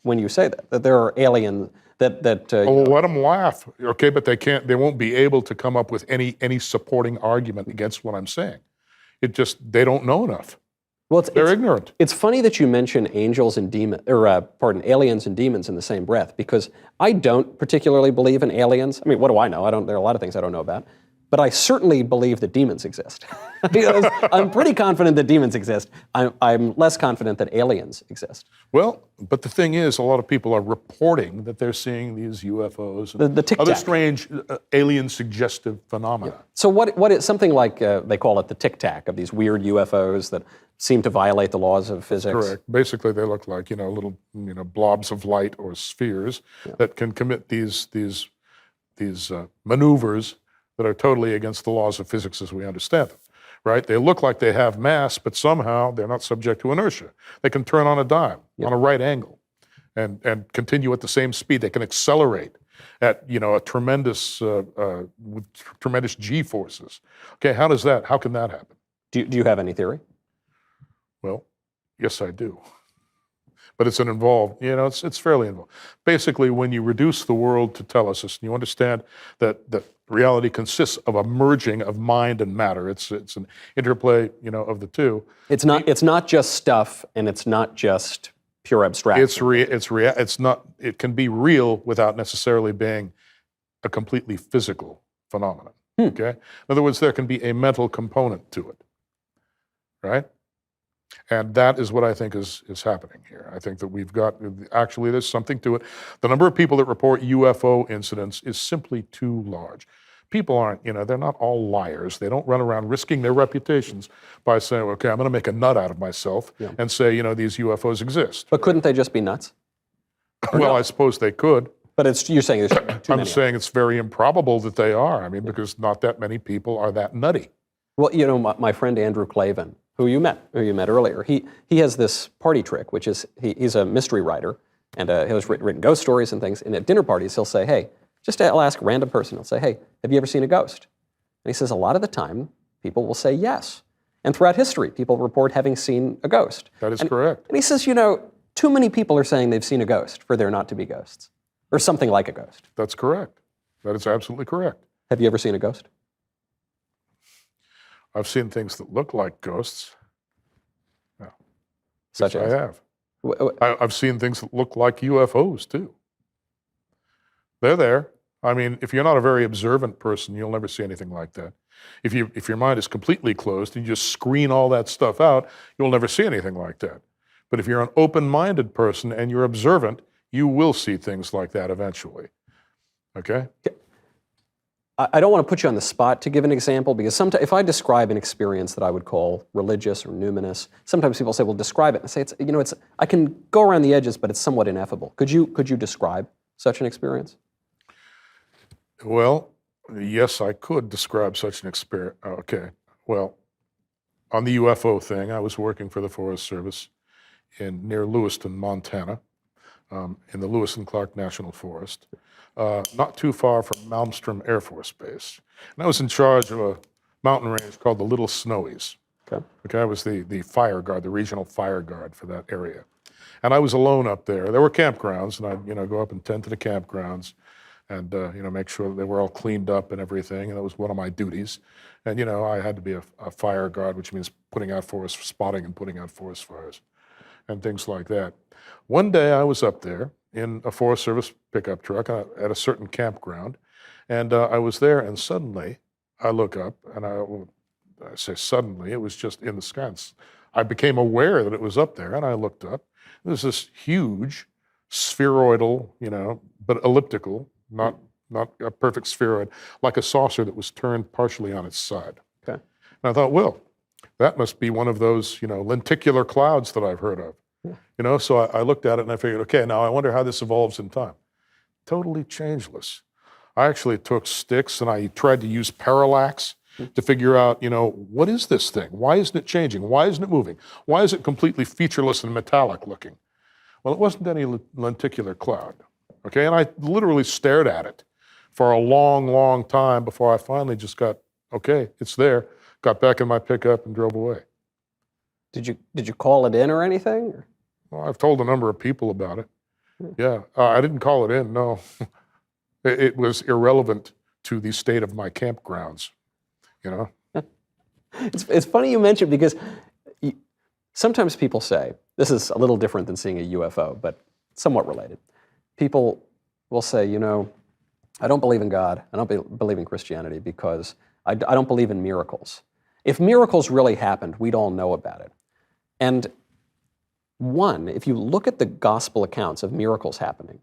when you say that there are aliens that let them laugh, okay? But they won't be able to come up with any supporting argument against what I'm saying. They don't know enough. Well, they're ignorant. It's funny that you mention aliens and demons in the same breath, because I don't particularly believe in aliens. I mean, what do I know? There are a lot of things I don't know about. But I certainly believe that demons exist. I'm pretty confident that demons exist. I'm less confident that aliens exist. Well, but the thing is, a lot of people are reporting that they're seeing these UFOs and the tic-tac. Other strange alien-suggestive phenomena. Yeah. So what is something like, they call it the tic-tac, of these weird UFOs that seem to violate the laws of physics? Correct. Basically, they look like, little, blobs of light or spheres that can commit these maneuvers that are totally against the laws of physics as we understand them, right? They look like they have mass, but somehow they're not subject to inertia. They can turn on a dime, on a right angle, and continue at the same speed. They can accelerate at, a tremendous, with tremendous G-forces. Okay, how can that happen? Do you have any theory? Well, yes, I do. But it's it's fairly involved. Basically, when you reduce the world to telesis, and you understand that reality consists of a merging of mind and matter. It's an interplay, of the two. It's not just stuff, and it's not just pure abstraction. It can be real without necessarily being a completely physical phenomenon. Okay? In other words, there can be a mental component to it. Right? And that is what I think is happening here. I think that actually there's something to it. The number of people that report UFO incidents is simply too large. people aren't, they're not all liars. They don't run around risking their reputations by saying, okay, I'm going to make a nut out of myself and say, these UFOs exist. But couldn't they just be nuts? Well, I suppose they could. But you're saying there's too many. I'm saying it's very improbable that they are. I mean, because not that many people are that nutty. Well, my friend Andrew Clavin, who you met earlier, he has this party trick, which is he's a mystery writer, and he has written ghost stories and things. And at dinner parties, he'll say, hey, I'll ask a random person, he'll say, hey, have you ever seen a ghost? And he says a lot of the time, people will say yes. And throughout history, people report having seen a ghost. That is correct. And he says, too many people are saying they've seen a ghost for there not to be ghosts, or something like a ghost. That's correct. That is absolutely correct. Have you ever seen a ghost? I've seen things that look like ghosts. Yeah. Such as? I have. I've seen things that look like UFOs, too. They're there. I mean, if you're not a very observant person, you'll never see anything like that. If your mind is completely closed and you just screen all that stuff out, you'll never see anything like that. But if you're an open-minded person and you're observant, you will see things like that eventually. Okay? I don't want to put you on the spot to give an example, because sometimes if I describe an experience that I would call religious or numinous, sometimes people say, well, describe it. And I say, I can go around the edges, but it's somewhat ineffable. Could you describe such an experience? Well, yes, I could describe such an experience. Okay. Well, on the UFO thing, I was working for the Forest Service near Lewiston, Montana, in the Lewis and Clark National Forest, not too far from Malmstrom Air Force Base. And I was in charge of a mountain range called the Little Snowies. Okay, I was the fire guard, the regional fire guard for that area. And I was alone up there. There were campgrounds, and I'd go up and tend to the campgrounds and make sure that they were all cleaned up and everything. And that was one of my duties. And I had to be a fire guard, which means putting out forest, spotting and putting out forest fires and things like that. One day I was up there in a Forest Service pickup truck at a certain campground, and I was there, and suddenly I look up, and I say suddenly, it was just in the sky. I became aware that it was up there, and I looked up. There's this huge spheroidal, but elliptical, not a perfect spheroid, like a saucer that was turned partially on its side. Okay. And I thought, well, that must be one of those, lenticular clouds that I've heard of. Yeah. So I looked at it and I figured, okay, now I wonder how this evolves in time. Totally changeless. I actually took sticks and I tried to use parallax to figure out, what is this thing? Why isn't it changing? Why isn't it moving? Why is it completely featureless and metallic looking? Well, it wasn't any lenticular cloud. Okay, and I literally stared at it for a long, long time before I finally just got, okay, it's there, got back in my pickup and drove away. Did you call it in or anything? Well, I've told a number of people about it. Yeah, I didn't call it in, no. It was irrelevant to the state of my campgrounds, It's funny you mention, because sometimes people say, this is a little different than seeing a UFO, but somewhat related. People will say, I don't believe in God, I don't believe in Christianity because I don't believe in miracles. If miracles really happened, we'd all know about it. And if you look at the gospel accounts of miracles happening,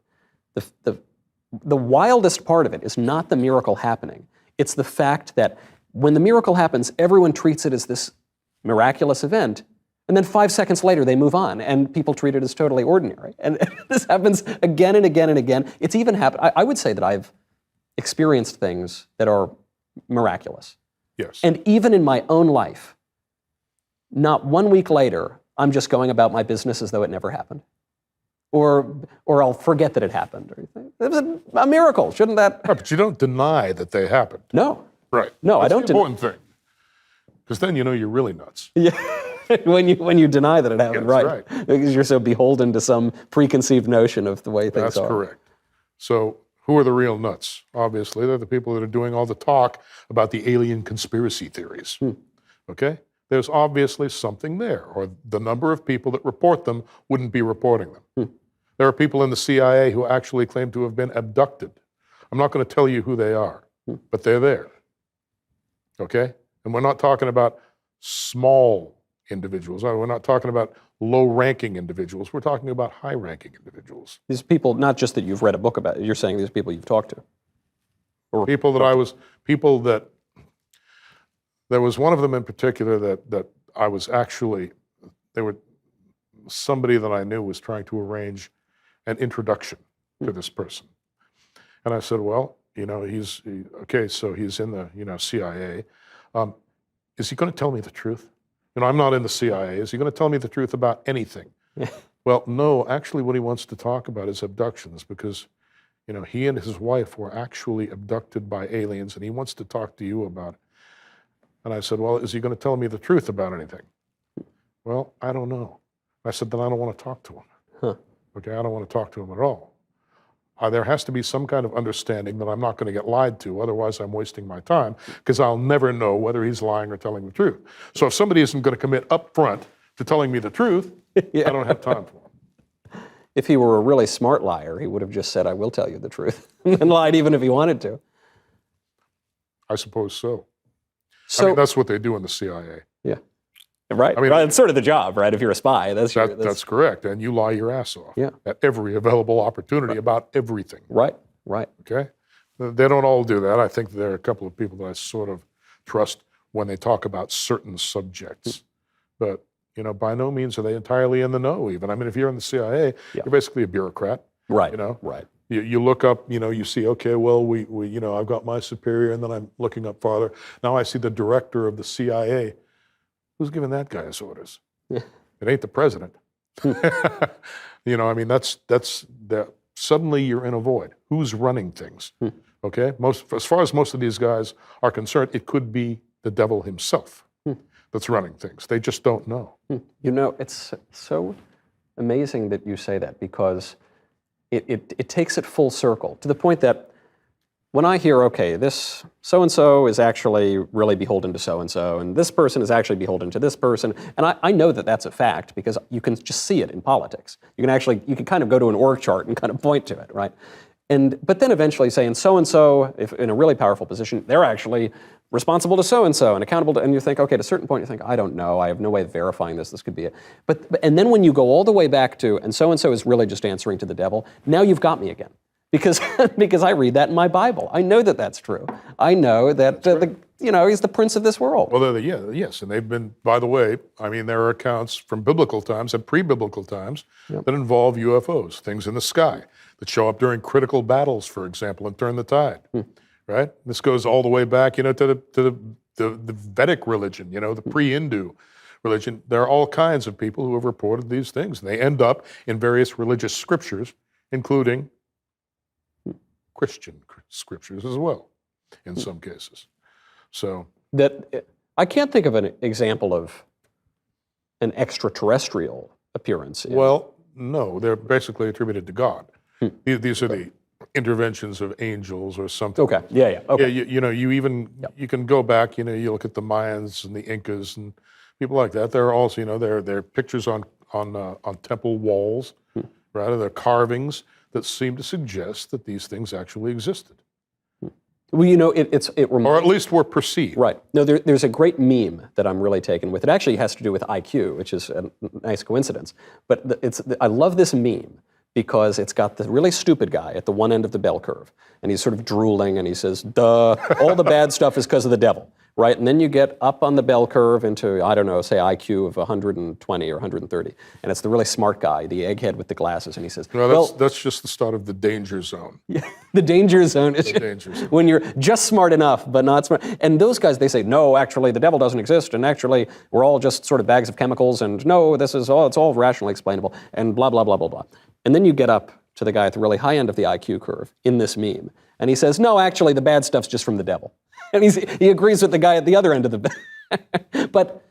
the wildest part of it is not the miracle happening. It's the fact that when the miracle happens, everyone treats it as this miraculous event, and then 5 seconds later they move on, and people treat it as totally ordinary. And this happens again and again and again. It's even happened. I would say that I've experienced things that are miraculous. Yes. And even in my own life, not 1 week later, I'm just going about my business as though it never happened. Or I'll forget that it happened. Or anything. It was a miracle, shouldn't that? Right, but you don't deny that they happened. No. Right. No, That's I don't. the important thing. Because then you're really nuts. Yeah. when you deny that it happened, Yes, right? Because you're so beholden to some preconceived notion of the way things are. That's correct. So who are the real nuts? Obviously, they're the people that are doing all the talk about the alien conspiracy theories. Okay? There's obviously something there, or the number of people that report them wouldn't be reporting them. There are people in the CIA who actually claim to have been abducted. I'm not going to tell you who they are, but they're there. Okay? And we're not talking about small individuals. We're not talking about low-ranking individuals. We're talking about high-ranking individuals. These people, not just that you've read a book about, you're saying these people you've talked to. People that there was one of them in particular that I was actually, somebody that I knew was trying to arrange an introduction to this person. And I said, well, so he's in the, CIA. Is he going to tell me the truth? I'm not in the CIA. Is he going to tell me the truth about anything? Well, no, actually what he wants to talk about is abductions, because he and his wife were actually abducted by aliens, and he wants to talk to you about it. And I said, well, is he going to tell me the truth about anything? Well, I don't know. I said, then I don't want to talk to him. Huh. Okay, I don't want to talk to him at all. There has to be some kind of understanding that I'm not going to get lied to, otherwise I'm wasting my time, because I'll never know whether he's lying or telling the truth. So if somebody isn't going to commit up front to telling me the truth, I don't have time for him. If he were a really smart liar, he would have just said, I will tell you the truth, and lied even if he wanted to. I suppose so. So that's what they do in the CIA. Yeah. Right. Right. It's sort of the job, right? If you're a spy, that's correct. And you lie your ass off at every available opportunity about everything. Right. Right. Okay. They don't all do that. I think there are a couple of people that I sort of trust when they talk about certain subjects. But, by no means are they entirely in the know even. I mean, if you're in the CIA, you're basically a bureaucrat. Right. Right. You look up, you see, okay, well, we I've got my superior, and then I'm looking up farther. Now I see the director of the CIA. Who's giving that guy his orders? It ain't the president. Suddenly you're in a void. Who's running things? Okay? As far as most of these guys are concerned, it could be the devil himself that's running things. They just don't know. It's so amazing that you say that, because it takes it full circle to the point that when I hear, okay, this so-and-so is actually really beholden to so-and-so, and this person is actually beholden to this person, and I know that that's a fact because you can just see it in politics. You can kind of go to an org chart and kind of point to it, right? But then eventually say, and so-and-so, if in a really powerful position, they're actually responsible to so-and-so and accountable to, and you think, okay, at a certain point you think, I don't know, I have no way of verifying this could be it. And then when you go all the way back to, and so-and-so is really just answering to the devil, now you've got me again. Because I read that in my Bible. I know that that's true. I know that he's the prince of this world. Well, yes, and they've been, by the way, there are accounts from biblical times and pre-biblical times that involve UFOs, things in the sky, that show up during critical battles, for example, and turn the tide, right? This goes all the way back, to the Vedic religion, the pre-Hindu religion. There are all kinds of people who have reported these things, and they end up in various religious scriptures, including Christian scriptures as well, in some cases. So I can't think of an example of an extraterrestrial appearance. Well, no, they're basically attributed to God. These are the interventions of angels or something. Okay. Yeah. Okay. You can go back. You look at the Mayans and the Incas and people like that. There are also, there are pictures on temple walls, right? There are carvings that seem to suggest that these things actually existed. Well, or at least were perceived. Right. No, there's a great meme that I'm really taken with. It actually has to do with IQ, which is a nice coincidence. But I love this meme because it's got the really stupid guy at the one end of the bell curve, and he's sort of drooling, and he says, duh, all the bad stuff is because of the devil, right? And then you get up on the bell curve into, I don't know, say IQ of 120 or 130, and it's the really smart guy, the egghead with the glasses, and he says, that's just the start of the danger zone. Yeah, the danger zone is when you're just smart enough, but not smart. And those guys, they say, no, actually, the devil doesn't exist, and actually, we're all just sort of bags of chemicals, and no, it's all rationally explainable, and blah, blah, blah, blah, blah. And then you get up to the guy at the really high end of the IQ curve in this meme, and he says, no, actually, the bad stuff's just from the devil. And he agrees with the guy at the other end of the... But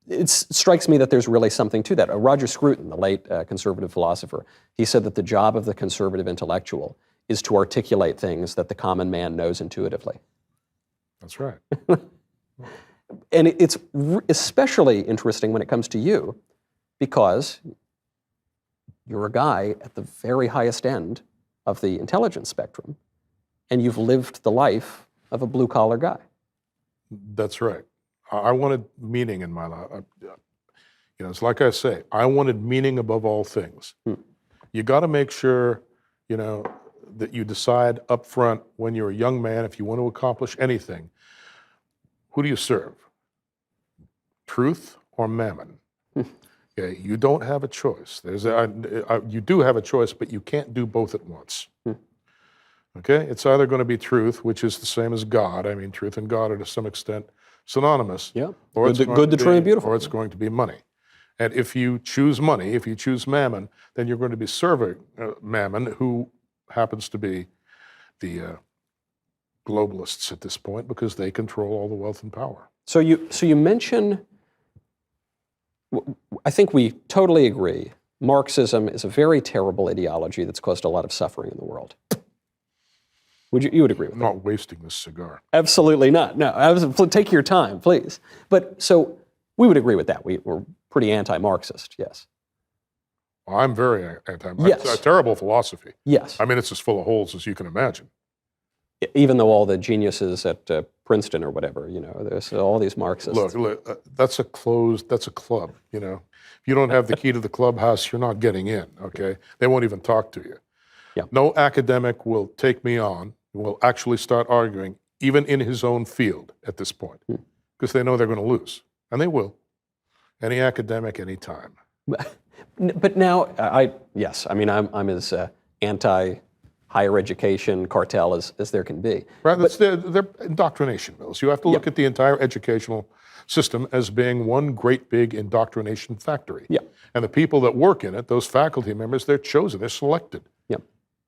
it strikes me that there's really something to that. Roger Scruton, the late conservative philosopher, he said that the job of the conservative intellectual is to articulate things that the common man knows intuitively. That's right. And it's especially interesting when it comes to you, because you're a guy at the very highest end of the intelligence spectrum, and you've lived the life of a blue-collar guy. That's right. I wanted meaning in my life. It's like I say, I wanted meaning above all things. You got to make sure, that you decide up front when you're a young man, if you want to accomplish anything, who do you serve? Truth or mammon? Okay, you don't have a choice. You do have a choice, but you can't do both at once. Okay, it's either going to be truth, which is the same as God. I mean, truth and God are to some extent synonymous. Yeah, Or good, the true, and beautiful. Or it's going to be money. And if you choose money, if you choose mammon, then you're going to be serving mammon, who happens to be the globalists at this point, because they control all the wealth and power. So you mention, I think we totally agree, Marxism is a very terrible ideology that's caused a lot of suffering in the world. You would agree with that? I'm not wasting this cigar. Absolutely not. No, take your time, please. But so we would agree with that. We're pretty anti-Marxist, yes. Well, I'm very anti-Marxist. Yes. It's a terrible philosophy. Yes. I mean, it's as full of holes as you can imagine. Even though all the geniuses at Princeton or whatever, there's all these Marxists. Look, that's a club, If you don't have the key to the clubhouse, you're not getting in, okay? They won't even talk to you. Yeah. No academic will take me on, will actually start arguing, even in his own field at this point, because they know they're going to lose, and they will. Any academic, any time. But now, yes, I mean, I'm as anti-higher education cartel as there can be. Right, they're indoctrination mills. You have to look at the entire educational system as being one great big indoctrination factory. Yeah. And the people that work in it, those faculty members, they're chosen, they're selected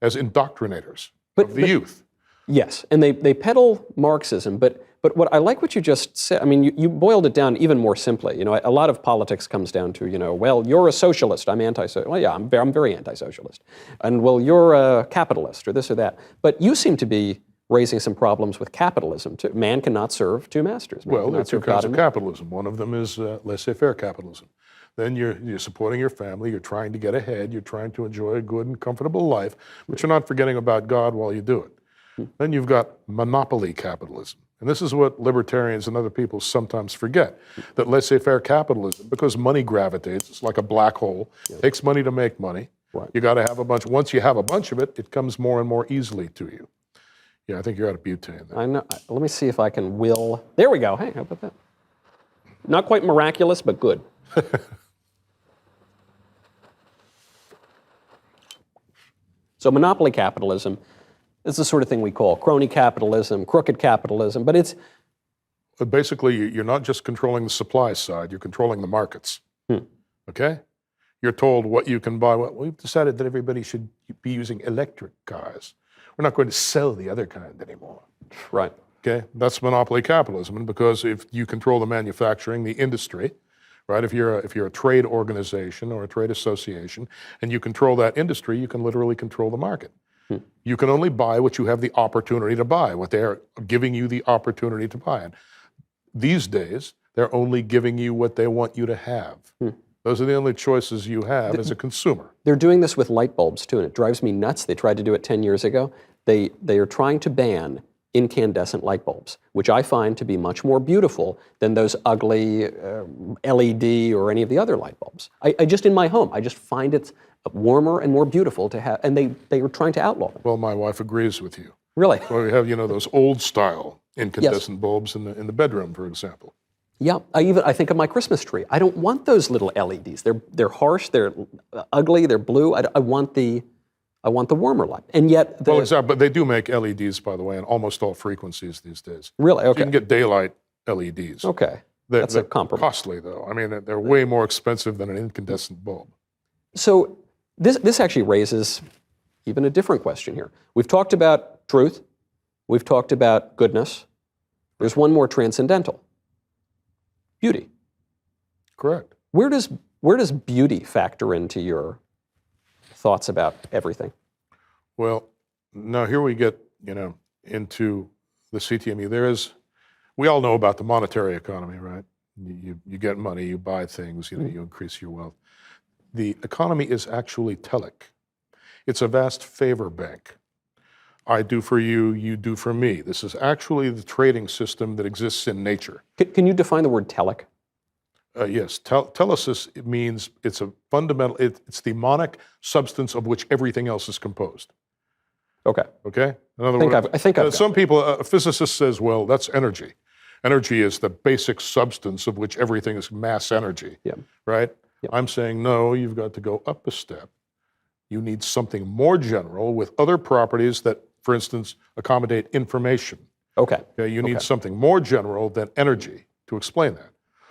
as indoctrinators of the youth. Yes, and they peddle Marxism, but what I like what you just said. I mean, you boiled it down even more simply. A lot of politics comes down to, well, you're a socialist, I'm anti-socialist. Well, yeah, I'm very anti-socialist. And well, you're a capitalist or this or that. But you seem to be raising some problems with capitalism too. Man cannot serve two masters. Well, there are two kinds of capitalism. One of them is laissez-faire capitalism. Then you're supporting your family, you're trying to get ahead, you're trying to enjoy a good and comfortable life, but you're not forgetting about God while you do it. Then you've got monopoly capitalism. And this is what libertarians and other people sometimes forget, that laissez-faire capitalism, because money gravitates, it's like a black hole, takes money to make money. Right. You got to have a bunch. Once you have a bunch of it, it comes more and more easily to you. Yeah, I think you're out of butane there. I know. Let me see if I can will. There we go. Hey, how about that? Not quite miraculous, but good. So monopoly capitalism is the sort of thing we call crony capitalism, crooked capitalism, but it's... But basically, you're not just controlling the supply side, you're controlling the markets, okay? You're told what you can buy. Well, we've decided that everybody should be using electric cars. We're not going to sell the other kind anymore. Right. Okay, that's monopoly capitalism, and because if you control the manufacturing, the industry, right? If you're a trade organization or a trade association, and you control that industry, you can literally control the market. You can only buy what you have the opportunity to buy, what they're giving you the opportunity to buy. And these days, they're only giving you what they want you to have. Those are the only choices you have as a consumer. They're doing this with light bulbs too, and it drives me nuts. They tried to do it 10 years ago. They are trying to ban incandescent light bulbs, which I find to be much more beautiful than those ugly LED or any of the other light bulbs. I just, in my home, I just find it warmer and more beautiful to have, and they are trying to outlaw them. Well, my wife agrees with you. Really? Well, we have, those old style incandescent bulbs in the bedroom, for example. Yeah, I think of my Christmas tree. I don't want those little LEDs. They're harsh, they're ugly, they're blue. I want the warmer light. And yet... Well, exactly, but they do make LEDs, by the way, in almost all frequencies these days. Really? Okay. So you can get daylight LEDs. Okay. They're a compromise. Costly, though. I mean, they're way more expensive than an incandescent bulb. So this actually raises even a different question here. We've talked about truth. We've talked about goodness. There's one more transcendental. Beauty. Correct. Where does beauty factor into your thoughts about everything? Well, now here we get, into the CTMU. We all know about the monetary economy, right? You get money, you buy things, you increase your wealth. The economy is actually telic. It's a vast favor bank. I do for you, you do for me. This is actually the trading system that exists in nature. Can you define the word telic? Yes, telesis, it means it's a fundamental, it's the mnemonic substance of which everything else is composed. Okay. Okay? In other I think I've got some people, a physicist says, well, that's energy. Energy is the basic substance of which everything is mass energy, right? I'm saying, no, you've got to go up a step. You need something more general with other properties that, for instance, accommodate information. Okay. You need something more general than energy to explain that.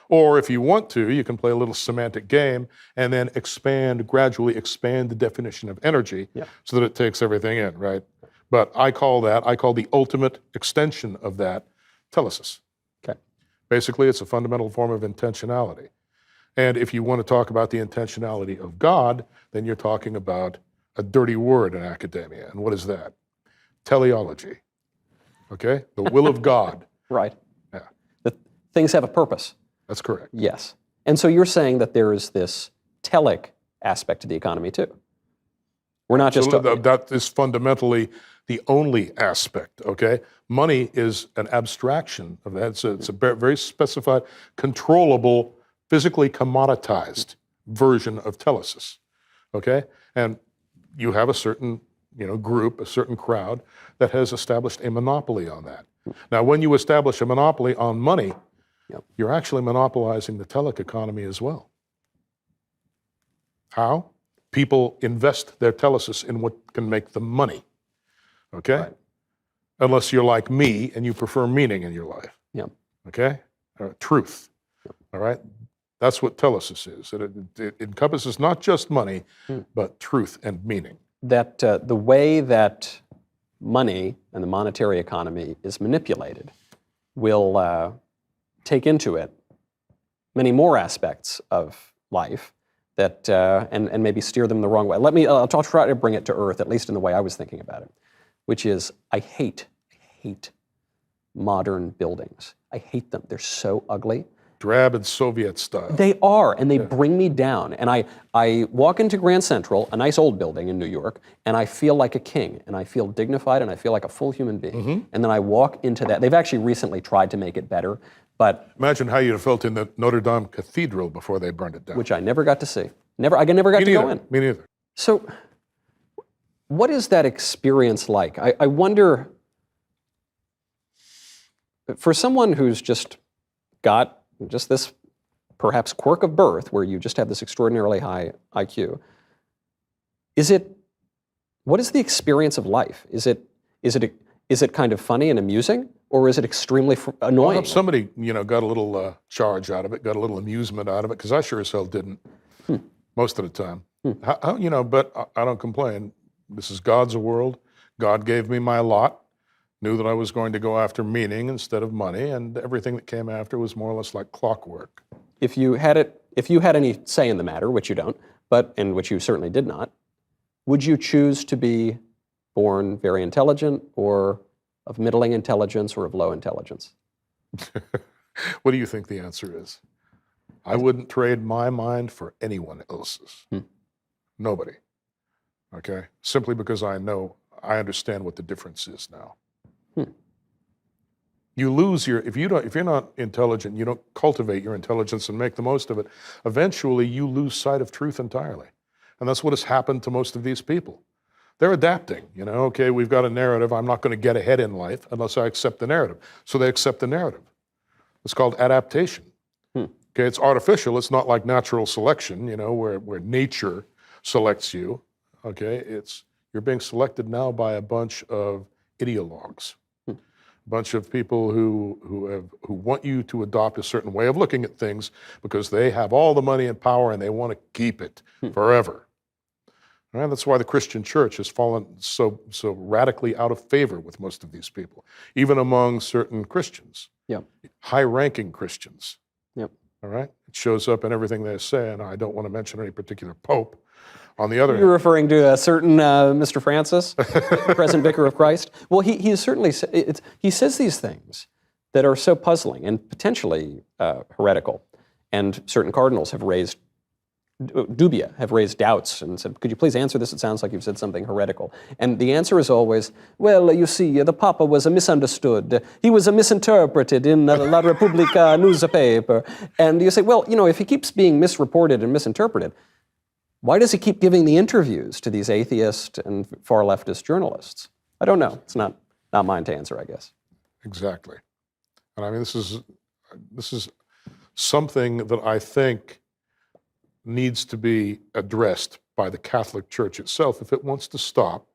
Or if you want to, you can play a little semantic game and then gradually expand the definition of energy so that it takes everything in, right? But I call the ultimate extension of that telesis. Okay. Basically, it's a fundamental form of intentionality. And if you want to talk about the intentionality of God, then you're talking about a dirty word in academia. And what is that? Teleology. Okay? The will of God. Right. Yeah. Things have a purpose. That's correct. Yes. And so you're saying that there is this telic aspect to the economy too. We're not just... that is fundamentally the only aspect, okay? Money is an abstraction of that. It's a very specified, controllable, physically commoditized version of telesis, okay? And you have a certain group, a certain crowd that has established a monopoly on that. Now, when you establish a monopoly on money, you're actually monopolizing the telic economy as well. How? People invest their telesis in what can make them money, okay? Right. Unless you're like me and you prefer meaning in your life, okay? Truth, all right? That's what telesis is. It encompasses not just money, but truth and meaning. That the way that money and the monetary economy is manipulated will take into it many more aspects of life that and maybe steer them the wrong way. I'll try to bring it to earth, at least in the way I was thinking about it, which is I hate modern buildings. I hate them. They're so ugly. Drab and Soviet style. They are, and they bring me down. And I walk into Grand Central, a nice old building in New York, and I feel like a king, and I feel dignified, and I feel like a full human being. And then I walk into that. They've actually recently tried to make it better, but... Imagine how you'd have felt in the Notre Dame Cathedral before they burned it down. Which I never got to see. I never got to go in. Me neither. So what is that experience like? I wonder, for someone who's just got this perhaps quirk of birth where you just have this extraordinarily high IQ, what is the experience of life? Is it kind of funny and amusing, or is it extremely annoying? Well, somebody got a little charge out of it, got a little amusement out of it, because I sure as hell didn't most of the time. But I don't complain. This is God's world. God gave me my lot. Knew that I was going to go after meaning instead of money, and everything that came after was more or less like clockwork. If you had any say in the matter, which you don't, but in which you certainly did not, would you choose to be born very intelligent, or of middling intelligence, or of low intelligence? What do you think the answer is? I wouldn't trade my mind for anyone else's. Nobody. Okay? Simply because I understand what the difference is now. You lose if you're not intelligent, you don't cultivate your intelligence and make the most of it, eventually you lose sight of truth entirely. And that's what has happened to most of these people. They're adapting, okay, we've got a narrative, I'm not going to get ahead in life unless I accept the narrative. So they accept the narrative. It's called adaptation. Okay, it's artificial, it's not like natural selection, where nature selects you. Okay, you're being selected now by a bunch of ideologues. Bunch of people who want you to adopt a certain way of looking at things because they have all the money and power and they want to keep it forever. All right? That's why the Christian church has fallen so radically out of favor with most of these people, even among certain Christians, high-ranking Christians. All right? It shows up in everything they say, and I don't want to mention any particular pope. On the other hand, you're referring to a certain Mr. Francis, present vicar of Christ. Well, he certainly he says these things that are so puzzling and potentially heretical, and certain cardinals have raised doubts and said, "Could you please answer this? It sounds like you've said something heretical." And the answer is always, "Well, you see, the Papa was misunderstood. He was misinterpreted in La Repubblica newspaper." And you say, well, if he keeps being misreported and misinterpreted, why does he keep giving the interviews to these atheist and far leftist journalists? I don't know. It's not mine to answer, I guess. Exactly. And I mean, this is something that I think needs to be addressed by the Catholic Church itself if it wants to stop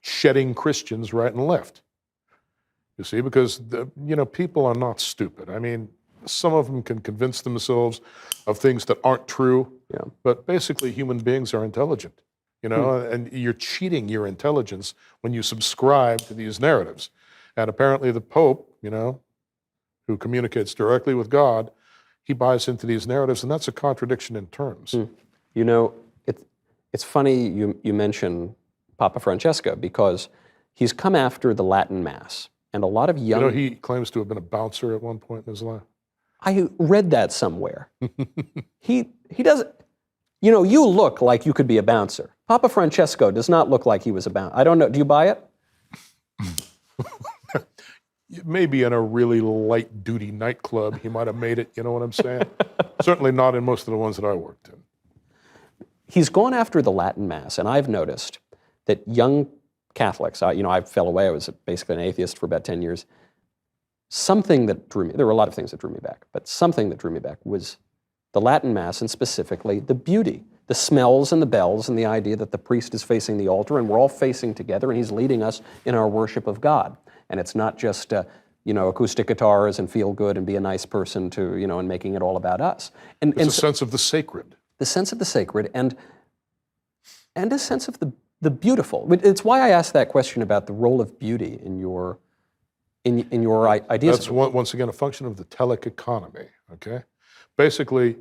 shedding Christians right and left. You see, because people are not stupid. I mean, some of them can convince themselves of things that aren't true, but basically human beings are intelligent, and you're cheating your intelligence when you subscribe to these narratives. And apparently the Pope, who communicates directly with God, he buys into these narratives, and that's a contradiction in terms. It's funny you mention Papa Francesco, because he's come after the Latin Mass, and a lot of young... he claims to have been a bouncer at one point in his life. I read that somewhere. He doesn't... you look like you could be a bouncer. Papa Francesco does not look like he was a bouncer. I don't know. Do you buy it? Maybe in a really light-duty nightclub, he might have made it, you know what I'm saying? Certainly not in most of the ones that I worked in. He's gone after the Latin Mass, and I've noticed that young Catholics, I fell away, I was basically an atheist for about 10 years. Something that drew me, there were a lot of things that drew me back, but something that drew me back was the Latin Mass, and specifically the beauty, the smells and the bells, and the idea that the priest is facing the altar, and we're all facing together, and he's leading us in our worship of God. And it's not just, acoustic guitars and feel good and be a nice person to, and making it all about us. And a sense of the sacred. The sense of the sacred and a sense of the beautiful. It's why I asked that question about the role of beauty in your ideas. That's once again a function of the telic economy, okay? Basically,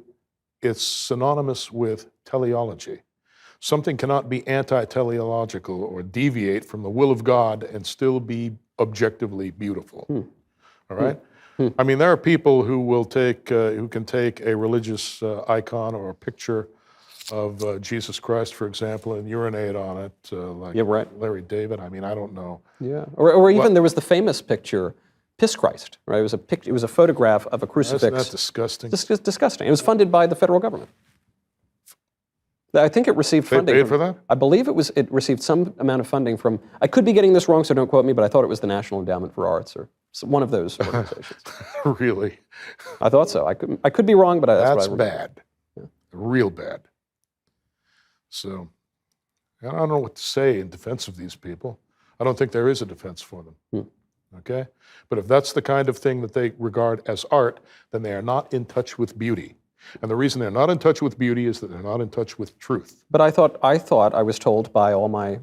it's synonymous with teleology. Something cannot be anti-teleological or deviate from the will of God and still be objectively beautiful. All right? I mean, there are people who will who can take a religious icon or a picture of Jesus Christ, for example, and urinate on it, like Larry David. I mean, I don't know. Yeah, or even there was the famous picture, Piss Christ, right? It was a photograph of a crucifix. Isn't that disgusting? Disgusting. It was funded by the federal government. I think it received funding. They paid for that? I believe it received some amount of funding from, I could be getting this wrong, so don't quote me, but I thought it was the National Endowment for Arts or one of those organizations. Really? I thought so. I could be wrong, but that's what I bad. Yeah. Real bad. So, I don't know what to say in defense of these people. I don't think there is a defense for them. Okay? But if that's the kind of thing that they regard as art, then they are not in touch with beauty. And the reason they're not in touch with beauty is that they're not in touch with truth. But I thought I was told by all my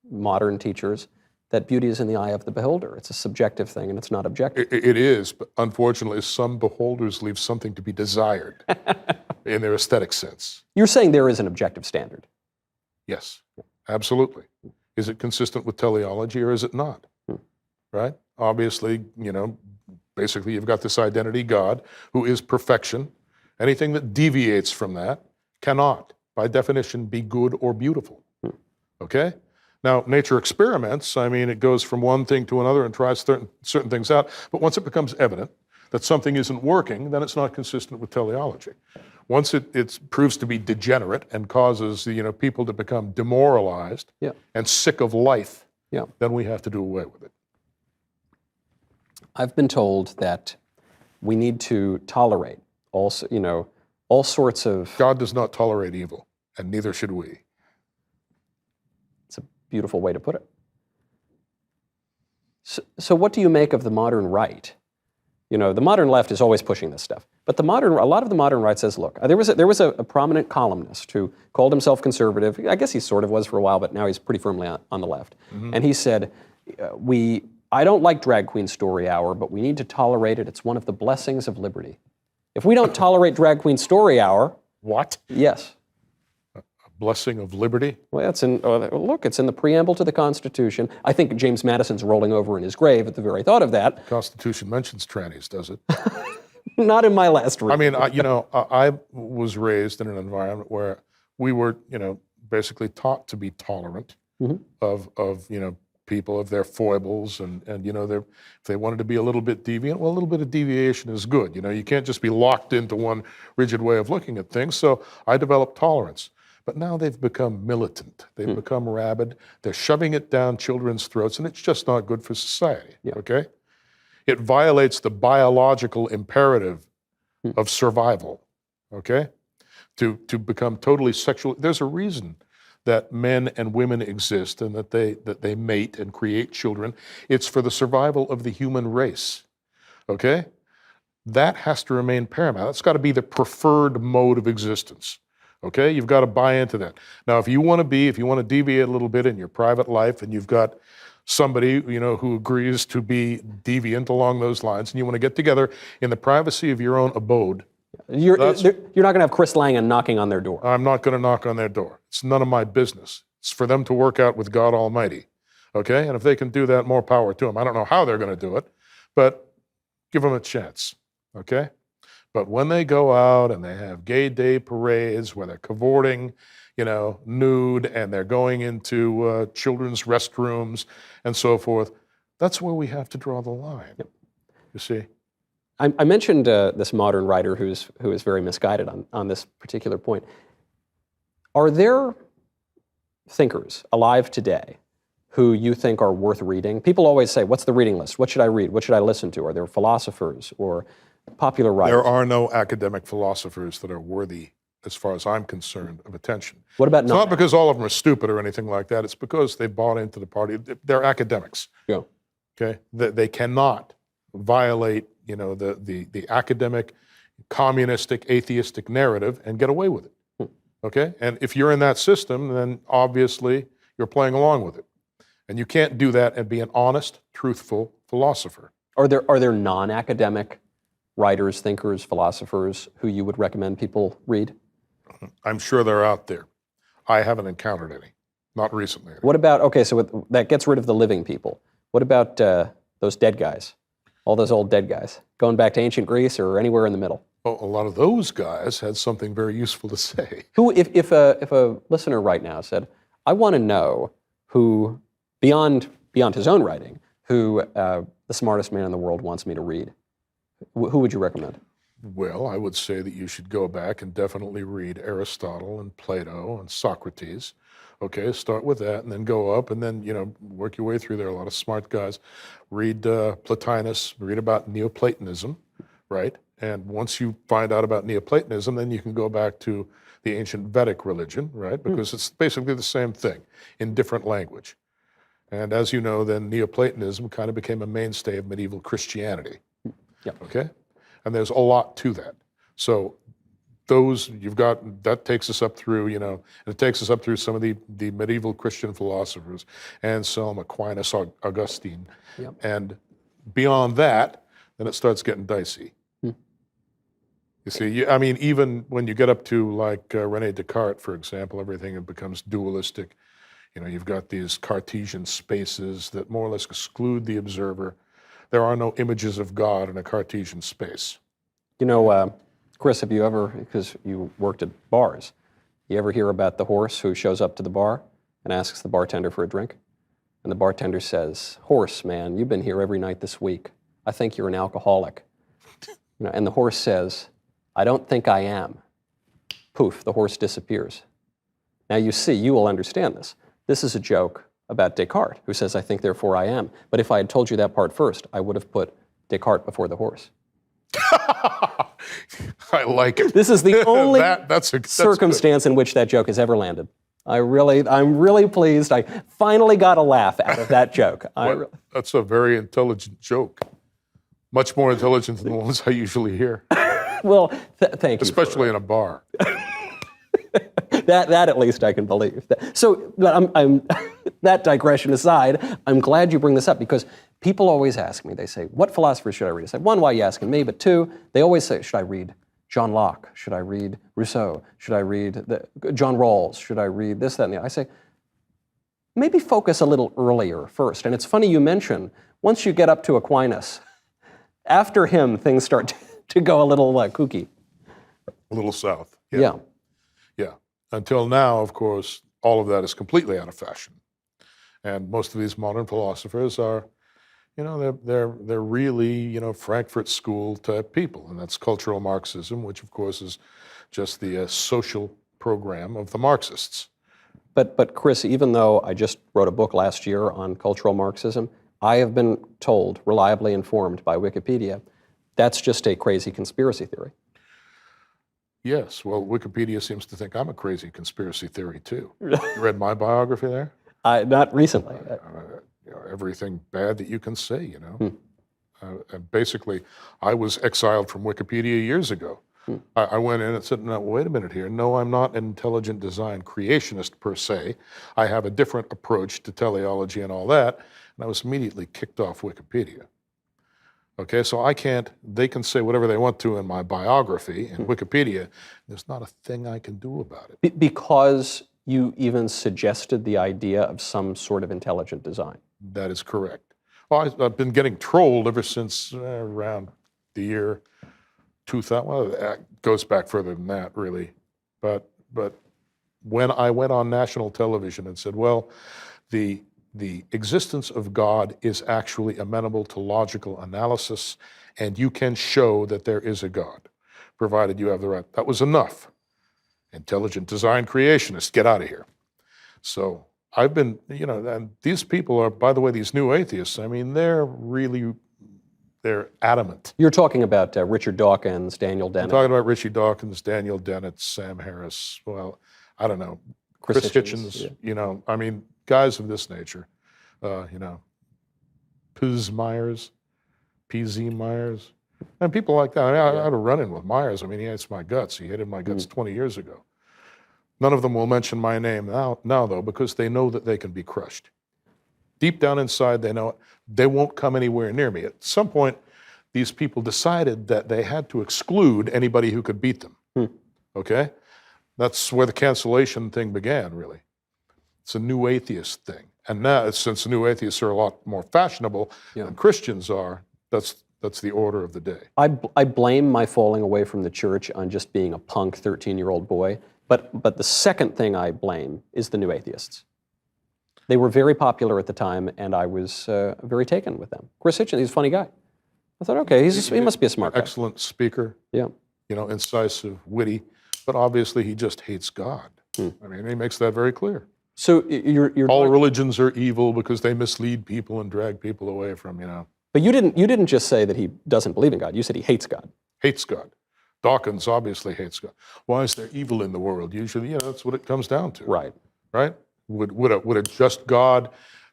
modern teachers that beauty is in the eye of the beholder. It's a subjective thing, and it's not objective. It is, but unfortunately, some beholders leave something to be desired in their aesthetic sense. You're saying there is an objective standard? Yes, absolutely. Is it consistent with teleology, or is it not? Right? Obviously, basically you've got this identity, God, who is perfection. Anything that deviates from that cannot, by definition, be good or beautiful. Okay? Now, nature experiments, I mean, it goes from one thing to another and tries certain things out, but once it becomes evident that something isn't working, then it's not consistent with teleology. Once it proves to be degenerate and causes people to become demoralized and sick of life, then we have to do away with it. I've been told that we need to tolerate also, all sorts of... God does not tolerate evil, and neither should we. It's a beautiful way to put it. So what do you make of the modern right? The modern left is always pushing this stuff. But a lot of the modern right says, look, there was a prominent columnist who called himself conservative. I guess he sort of was for a while, but now he's pretty firmly on the left. And he said, I don't like Drag Queen Story Hour, but we need to tolerate it. It's one of the blessings of liberty. If we don't tolerate Drag Queen Story Hour... What? Yes. A blessing of liberty? Well, it's in the preamble to the Constitution. I think James Madison's rolling over in his grave at the very thought of that. The Constitution mentions trannies, does it? Not in my last read. I mean, I was raised in an environment where we were, basically taught to be tolerant of people, of their foibles, and if they wanted to be a little bit deviant, well, a little bit of deviation is good. You can't just be locked into one rigid way of looking at things. So I developed tolerance. But now they've become militant. They've become rabid. They're shoving it down children's throats, and it's just not good for society, okay? It violates the biological imperative of survival, okay? To become totally sexual. There's a reason that men and women exist and that they mate and create children. It's for the survival of the human race, okay? That has to remain paramount. That's got to be the preferred mode of existence, okay? You've got to buy into that. Now, if you want to deviate a little bit in your private life and you've got somebody, who agrees to be deviant along those lines and you want to get together in the privacy of your own abode, you're not going to have Chris Langan knocking on their door. I'm not going to knock on their door. It's none of my business. It's for them to work out with God Almighty, okay? And if they can do that, more power to them. I don't know how they're going to do it, but give them a chance, okay? But when they go out and they have gay day parades where they're cavorting, nude, and they're going into children's restrooms and so forth, that's where we have to draw the line, you see? I mentioned this modern writer who is very misguided on this particular point. Are there thinkers alive today who you think are worth reading? People always say, what's the reading list? What should I read? What should I listen to? Are there philosophers or popular writers? There are no academic philosophers that are worthy, as far as I'm concerned, of attention. What about It's not because all of them are stupid or anything like that. It's because they bought into the party. They're academics. Yeah. Okay? They cannot violate, the academic, communistic, atheistic narrative and get away with it. Okay? And if you're in that system, then obviously you're playing along with it. And you can't do that and be an honest, truthful philosopher. Are there non-academic writers, thinkers, philosophers who you would recommend people read? I'm sure they're out there. I haven't encountered any, not recently. What about, that gets rid of the living people. What about those dead guys? All those old dead guys, going back to ancient Greece or anywhere in the middle? Well, a lot of those guys had something very useful to say. Who, if a listener right now said, I want to know who, beyond his own writing, who the smartest man in the world wants me to read, who would you recommend? Well, I would say that you should go back and definitely read Aristotle and Plato and Socrates. Okay, start with that and then go up and then, work your way through there. A lot of smart guys. Read Plotinus, read about Neoplatonism, right? And once you find out about Neoplatonism, then you can go back to the ancient Vedic religion, right? Because it's basically the same thing in different language. And as you know, then Neoplatonism kind of became a mainstay of medieval Christianity. Okay? And there's a lot to that. So that takes us up through, and it takes us up through some of the medieval Christian philosophers, Anselm, Aquinas, Augustine. And beyond that, then it starts getting dicey. You see, even when you get up to like René Descartes, for example, everything becomes dualistic. You've got these Cartesian spaces that more or less exclude the observer. There are no images of God in a Cartesian space. Chris, have you ever, because you worked at bars, you ever hear about the horse who shows up to the bar and asks the bartender for a drink? And the bartender says, "Horse, man, you've been here every night this week. I think you're an alcoholic." And the horse says, "I don't think I am." Poof, the horse disappears. Now you will understand this. This is a joke about Descartes, who says, "I think, therefore I am." But if I had told you that part first, I would have put Descartes before the horse. I like it. This is the only that's circumstance in which that joke has ever landed. I'm really pleased. I finally got a laugh out of that joke. That's a very intelligent joke. Much more intelligent than the ones I usually hear. Well, thank you. Especially in a bar. That at least I can believe. So, but I'm that digression aside, I'm glad you bring this up because people always ask me, they say, what philosophers should I read? I say, one, why are you asking me? But two, they always say, should I read John Locke? Should I read Rousseau? Should I read John Rawls? Should I read this, that, and the other? I say, maybe focus a little earlier first. And it's funny you mention, once you get up to Aquinas, after him, things start to go a little kooky. A little south. Yeah. Until now, of course, all of that is completely out of fashion. And most of these modern philosophers are, they're really, Frankfurt School type people. And that's cultural Marxism, which of course is just the social program of the Marxists. But Chris, even though I just wrote a book last year on cultural Marxism, I have been told, reliably informed by Wikipedia, that's just a crazy conspiracy theory. Yes, well, Wikipedia seems to think I'm a crazy conspiracy theory too. You read my biography there? Not recently. Everything bad that you can say, you know. And basically, I was exiled from Wikipedia years ago. I went in and said, no, wait a minute here. No, I'm not an intelligent design creationist per se. I have a different approach to teleology and all that. And I was immediately kicked off Wikipedia. Okay, so they can say whatever they want to in my biography in Wikipedia. There's not a thing I can do about it. Because you even suggested the idea of some sort of intelligent design. That is correct. Well, I've been getting trolled ever since around the year 2000. Well, that goes back further than that, really. But when I went on national television and said, well, the existence of God is actually amenable to logical analysis, and you can show that there is a God, provided you have the right. That was enough. Intelligent design creationists, get out of here. So I've been, and these people are, by the way, these new atheists, I mean, they're adamant. You're talking about Richard Dawkins, Daniel Dennett. I'm talking about Richie Dawkins, Daniel Dennett, Sam Harris, well, I don't know, Chris Hitchens, yeah. I mean, guys of this nature, PZ Myers, and people like that. I mean, I had a run-in with Myers. I mean, he hates my guts. He hated my guts 20 years ago. None of them will mention my name now though, because they know that they can be crushed. Deep down inside, they know they won't come anywhere near me. At some point, these people decided that they had to exclude anybody who could beat them. Okay? That's where the cancellation thing began, really. It's a new atheist thing. And now, since new atheists are a lot more fashionable than Christians are, that's the order of the day. I blame my falling away from the church on just being a punk 13-year-old boy. But the second thing I blame is the new atheists. They were very popular at the time, and I was very taken with them. Chris Hitchens, he's a funny guy. I thought, okay, he must be a smart guy. Excellent speaker. Yeah. Incisive, witty, but obviously he just hates God. I mean, he makes that very clear. So you're all religions are evil because they mislead people and drag people away from, But you didn't just say that he doesn't believe in God. You said he hates God. Hates God. Dawkins obviously hates God. Why is there evil in the world? Usually, that's what it comes down to. Right. Right? Would a just God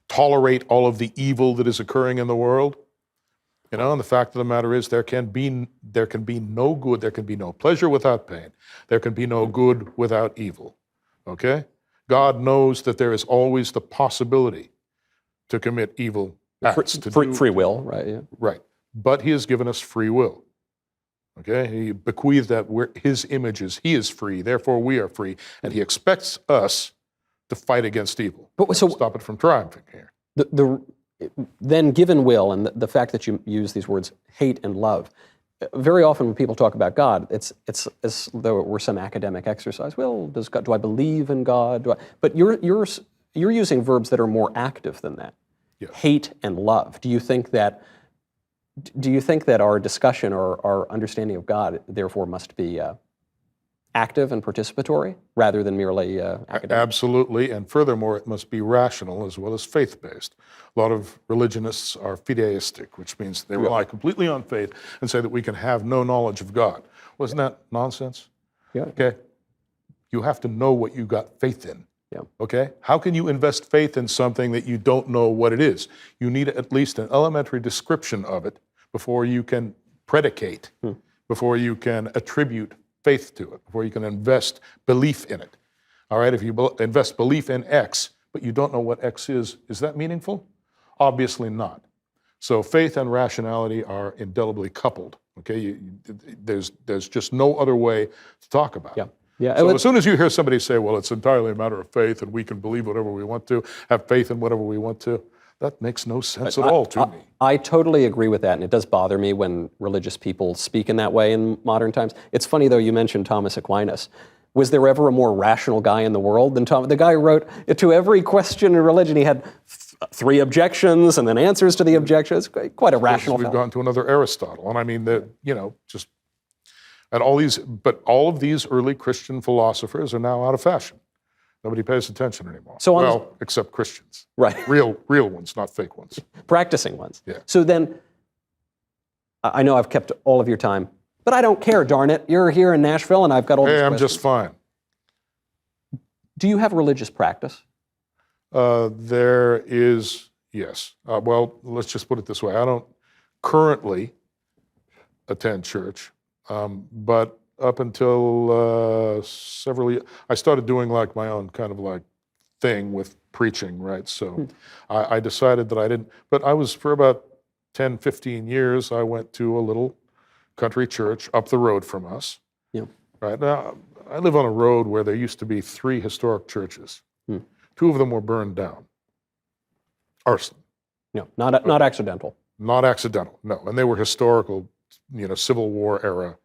tolerate all of the evil that is occurring in the world? And the fact of the matter is there can be no good, there can be no pleasure without pain. There can be no good without evil. Okay? God knows that there is always the possibility to commit evil acts. Free will, right? Yeah. Right. But he has given us free will. Okay? He bequeathed that we're his images. He is free, therefore we are free. And he expects us to fight against evil. So stop it from triumphing here. Then given will, and the fact that you use these words hate and love, very often when people talk about God, it's as though it were some academic exercise. Well, do I believe in God? But you're using verbs that are more active than that. Yes. Hate and love. Do you think that our discussion or our understanding of God therefore must be active and participatory rather than merely academic? Absolutely, and furthermore, it must be rational as well as faith-based. A lot of religionists are fideistic, which means they rely completely on faith and say that we can have no knowledge of God. Wasn't that nonsense? Yeah. Okay. You have to know what you got faith in. Yeah. Okay? How can you invest faith in something that you don't know what it is? You need at least an elementary description of it before you can predicate, before you can attribute faith to it, before you can invest belief in it. All right, if you invest belief in X, but you don't know what X is that meaningful? Obviously not. So faith and rationality are indelibly coupled, okay? There's just no other way to talk about it. Yeah. So as soon as you hear somebody say, well, it's entirely a matter of faith and we can believe whatever we want to, have faith in whatever we want to, that makes no sense at all to me. I totally agree with that, and it does bother me when religious people speak in that way in modern times. It's funny, though, you mentioned Thomas Aquinas. Was there ever a more rational guy in the world than Thomas? The guy who wrote, to every question in religion, he had 3 objections and then answers to the objections. Quite a rational We've fellow. gone to another Aristotle, and I mean, And all of these early Christian philosophers are now out of fashion. Nobody pays attention anymore. So well, except Christians. Right. Real ones, not fake ones. Practicing ones. Yeah. So then, I know I've kept all of your time, but I don't care, darn it. You're here in Nashville and I've got all these questions. I'm just fine. Do you have religious practice? There is, yes. Well, let's just put it this way. I don't currently attend church, but up until several years, I started doing like my own kind of like thing with preaching, right? So I decided that I didn't, but I was for about 10, 15 years, I went to a little country church up the road from us. Yeah. Right now, I live on a road where there used to be 3 historic churches. 2 of them were burned down. Arson. No, not accidental. Not accidental, no. And they were historical, Civil War era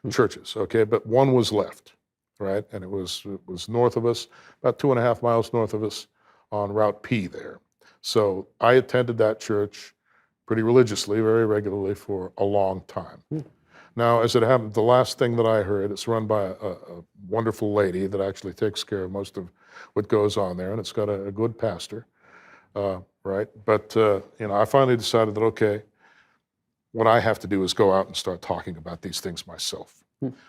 churches, okay? But one was left, right? And it was north of us, about 2.5 miles north of us on Route P there. So I attended that church pretty religiously, very regularly for a long time. Now, as it happened, the last thing that I heard, it's run by a wonderful lady that actually takes care of most of what goes on there, and it's got a good pastor, right? But, I finally decided that, okay, what I have to do is go out and start talking about these things myself.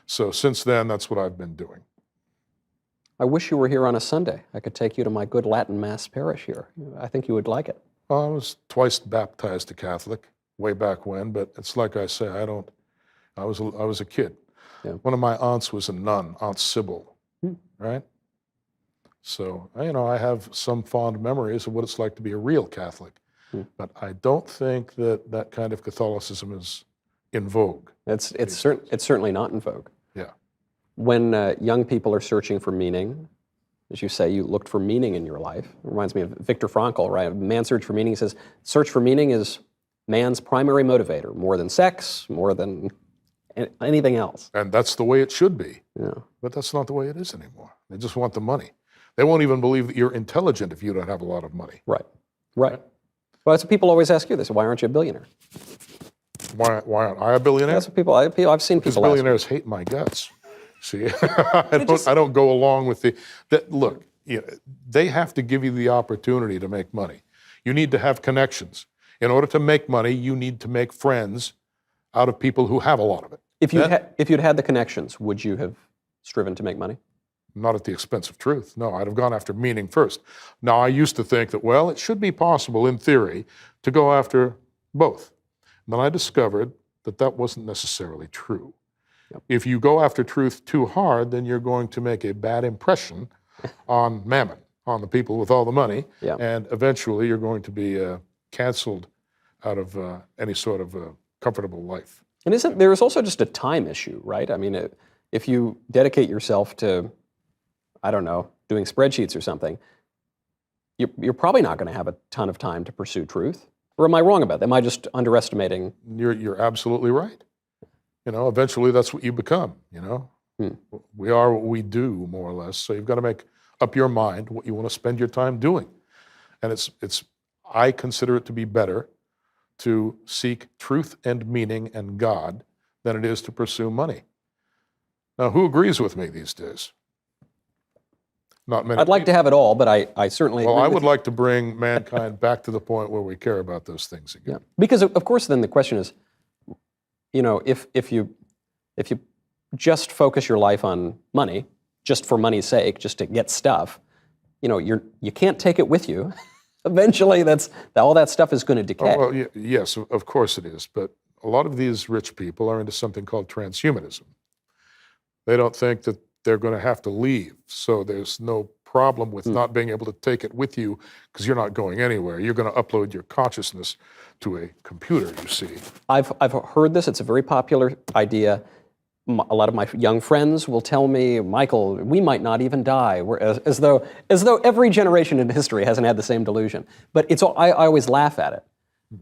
So since then, that's what I've been doing. I wish you were here on a Sunday. I could take you to my good Latin Mass parish here. I think you would like it. I was twice baptized a Catholic way back when, but it's like I say, I was a kid. Yeah. One of my aunts was a nun, Aunt Sybil, right? So, I have some fond memories of what it's like to be a real Catholic, but I don't think that kind of Catholicism is in vogue. It's certainly not in vogue. Yeah. When young people are searching for meaning, as you say, you looked for meaning in your life. It reminds me of Viktor Frankl, right? Man's search for meaning. He says, search for meaning is man's primary motivator, more than sex, more than anything else. And that's the way it should be. Yeah. But that's not the way it is anymore. They just want the money. They won't even believe that you're intelligent if you don't have a lot of money. Right. Well, that's what people always ask you. They say, why aren't you a billionaire? Why aren't I a billionaire? That's what I've seen people ask. Billionaires hate my guts. See, I don't go along with look, they have to give you the opportunity to make money. You need to have connections. In order to make money, you need to make friends out of people who have a lot of it. If you'd had the connections, would you have striven to make money? Not at the expense of truth. No, I'd have gone after meaning first. Now, I used to think that, well, it should be possible in theory to go after both. And then I discovered that wasn't necessarily true. Yep. If you go after truth too hard, then you're going to make a bad impression on mammon, on the people with all the money, and eventually you're going to be canceled out of any sort of comfortable life. And there's also just a time issue, right? I mean, if you dedicate yourself to, I don't know, doing spreadsheets or something, you're probably not going to have a ton of time to pursue truth. Or am I wrong about that? Am I just underestimating? You're absolutely right. Eventually that's what you become, We are what we do, more or less. So you've got to make up your mind what you want to spend your time doing. And I consider it to be better to seek truth and meaning and God than it is to pursue money. Now, who agrees with me these days? Not many. I'd like to have it all, but I certainly Well, I would like to bring mankind back to the point where we care about those things again. Yeah. Because, of course, then the question is, if you just focus your life on money, just for money's sake, just to get stuff, you can't take it with you. Eventually, all that stuff is going to decay. Oh, well, yes, of course it is. But a lot of these rich people are into something called transhumanism. They don't think that they're going to have to leave. So there's no problem with not being able to take it with you because you're not going anywhere. You're going to upload your consciousness to a computer, you see. I've heard this. It's a very popular idea. A lot of my young friends will tell me, Michael, we might not even die, as though every generation in history hasn't had the same delusion. But I always laugh at it.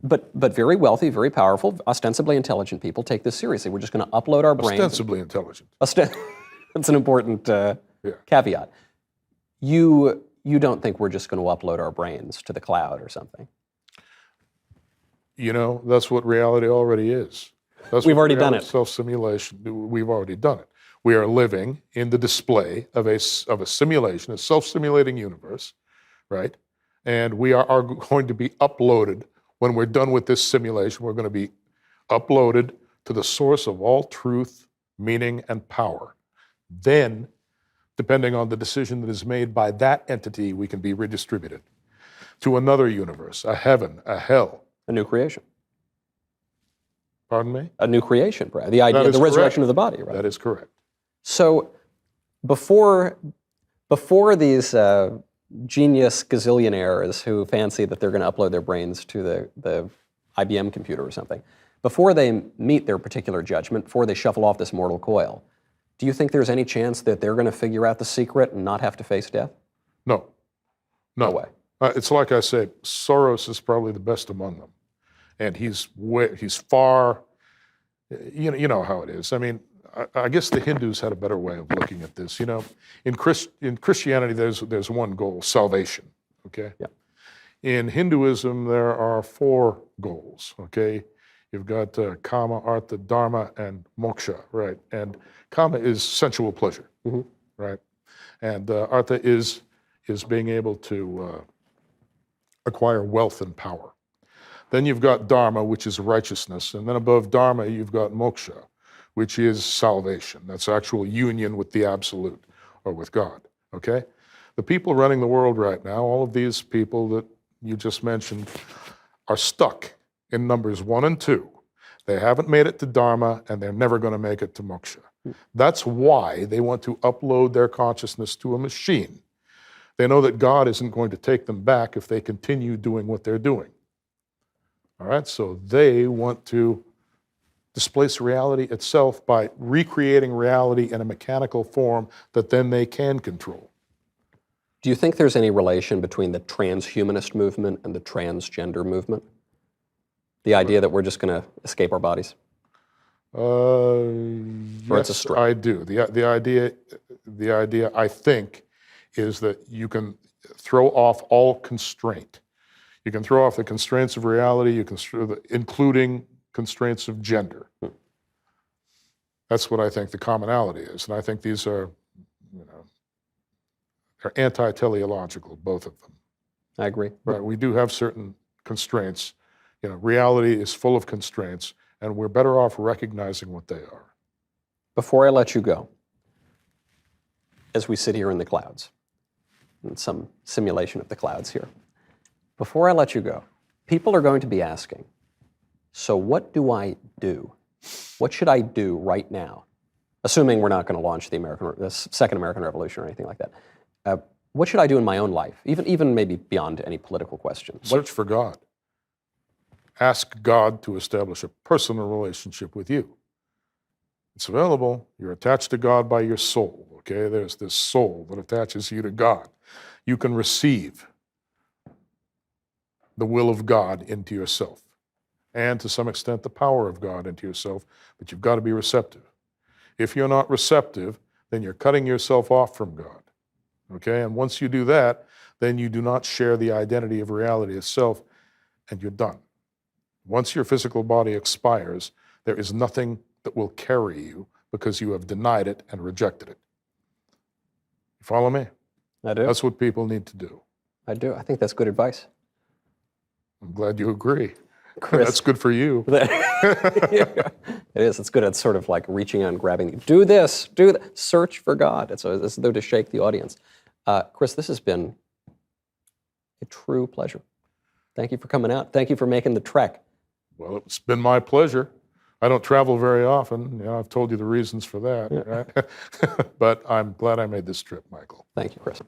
But very wealthy, very powerful, ostensibly intelligent people take this seriously. We're just going to upload our brains. Ostensibly intelligent. That's an important caveat. You don't think we're just going to upload our brains to the cloud or something? That's what reality already is. We've already done it. Self-simulation, we've already done it. We are living in the display of a simulation, a self-simulating universe, right? And we are going to be uploaded, when we're done with this simulation, we're going to be uploaded to the source of all truth, meaning, and power. Then, depending on the decision that is made by that entity, we can be redistributed to another universe, a heaven, a hell. A new creation. Pardon me? A new creation, right? The idea, the resurrection of the body, right? That is correct. So before these genius gazillionaires who fancy that they're going to upload their brains to the IBM computer or something, before they meet their particular judgment, before they shuffle off this mortal coil, do you think there's any chance that they're going to figure out the secret and not have to face death? No. No way. It's like I say, Soros is probably the best among them. And he's far, you know how it is. I mean, I guess the Hindus had a better way of looking at this. You know, in Christianity, there's one goal, salvation, okay? Yeah. In Hinduism, there are 4 goals, okay? You've got kama, artha, dharma, and moksha, right? And kama is sensual pleasure, right? And artha is being able to acquire wealth and power. Then you've got dharma, which is righteousness. And then above dharma, you've got moksha, which is salvation. That's actual union with the absolute, or with God, okay? The people running the world right now, all of these people that you just mentioned, are stuck in numbers 1 and 2. They haven't made it to dharma, and they're never going to make it to moksha. That's why they want to upload their consciousness to a machine. They know that God isn't going to take them back if they continue doing what they're doing. All right, so they want to displace reality itself by recreating reality in a mechanical form that then they can control. Do you think there's any relation between the transhumanist movement and the transgender movement? The idea that we're just going to escape our bodies? Yes, I do. The idea, I think, is that you can throw off all constraint. You can throw off the constraints of reality, including constraints of gender. That's what I think the commonality is. And I think these are, they're anti-teleological, both of them. I agree. Right, we do have certain constraints. Reality is full of constraints, and we're better off recognizing what they are. Before I let you go, as we sit here in the clouds, in some simulation of the clouds here, before I let you go, people are going to be asking, so what do I do? What should I do right now? Assuming we're not going to launch the Second American Revolution or anything like that. What should I do in my own life, even maybe beyond any political questions? Search for God. Ask God to establish a personal relationship with you. It's available. You're attached to God by your soul, okay? There's this soul that attaches you to God. You can receive the will of God into yourself, and to some extent the power of God into yourself, but you've got to be receptive. If you're not receptive, then you're cutting yourself off from God, okay? And once you do that, then you do not share the identity of reality itself, and you're done. Once your physical body expires, there is nothing that will carry you because you have denied it and rejected it. You follow me? I do. That's what people need to do. I do. I think that's good advice. I'm glad you agree. Chris. That's good for you. It is. It's good. It's sort of like reaching out and grabbing. Do this. Do that. Search for God. It's as though to shake the audience. Chris, this has been a true pleasure. Thank you for coming out. Thank you for making the trek. Well, it's been my pleasure. I don't travel very often. I've told you the reasons for that, right? But I'm glad I made this trip, Michael. Thank you, Chris.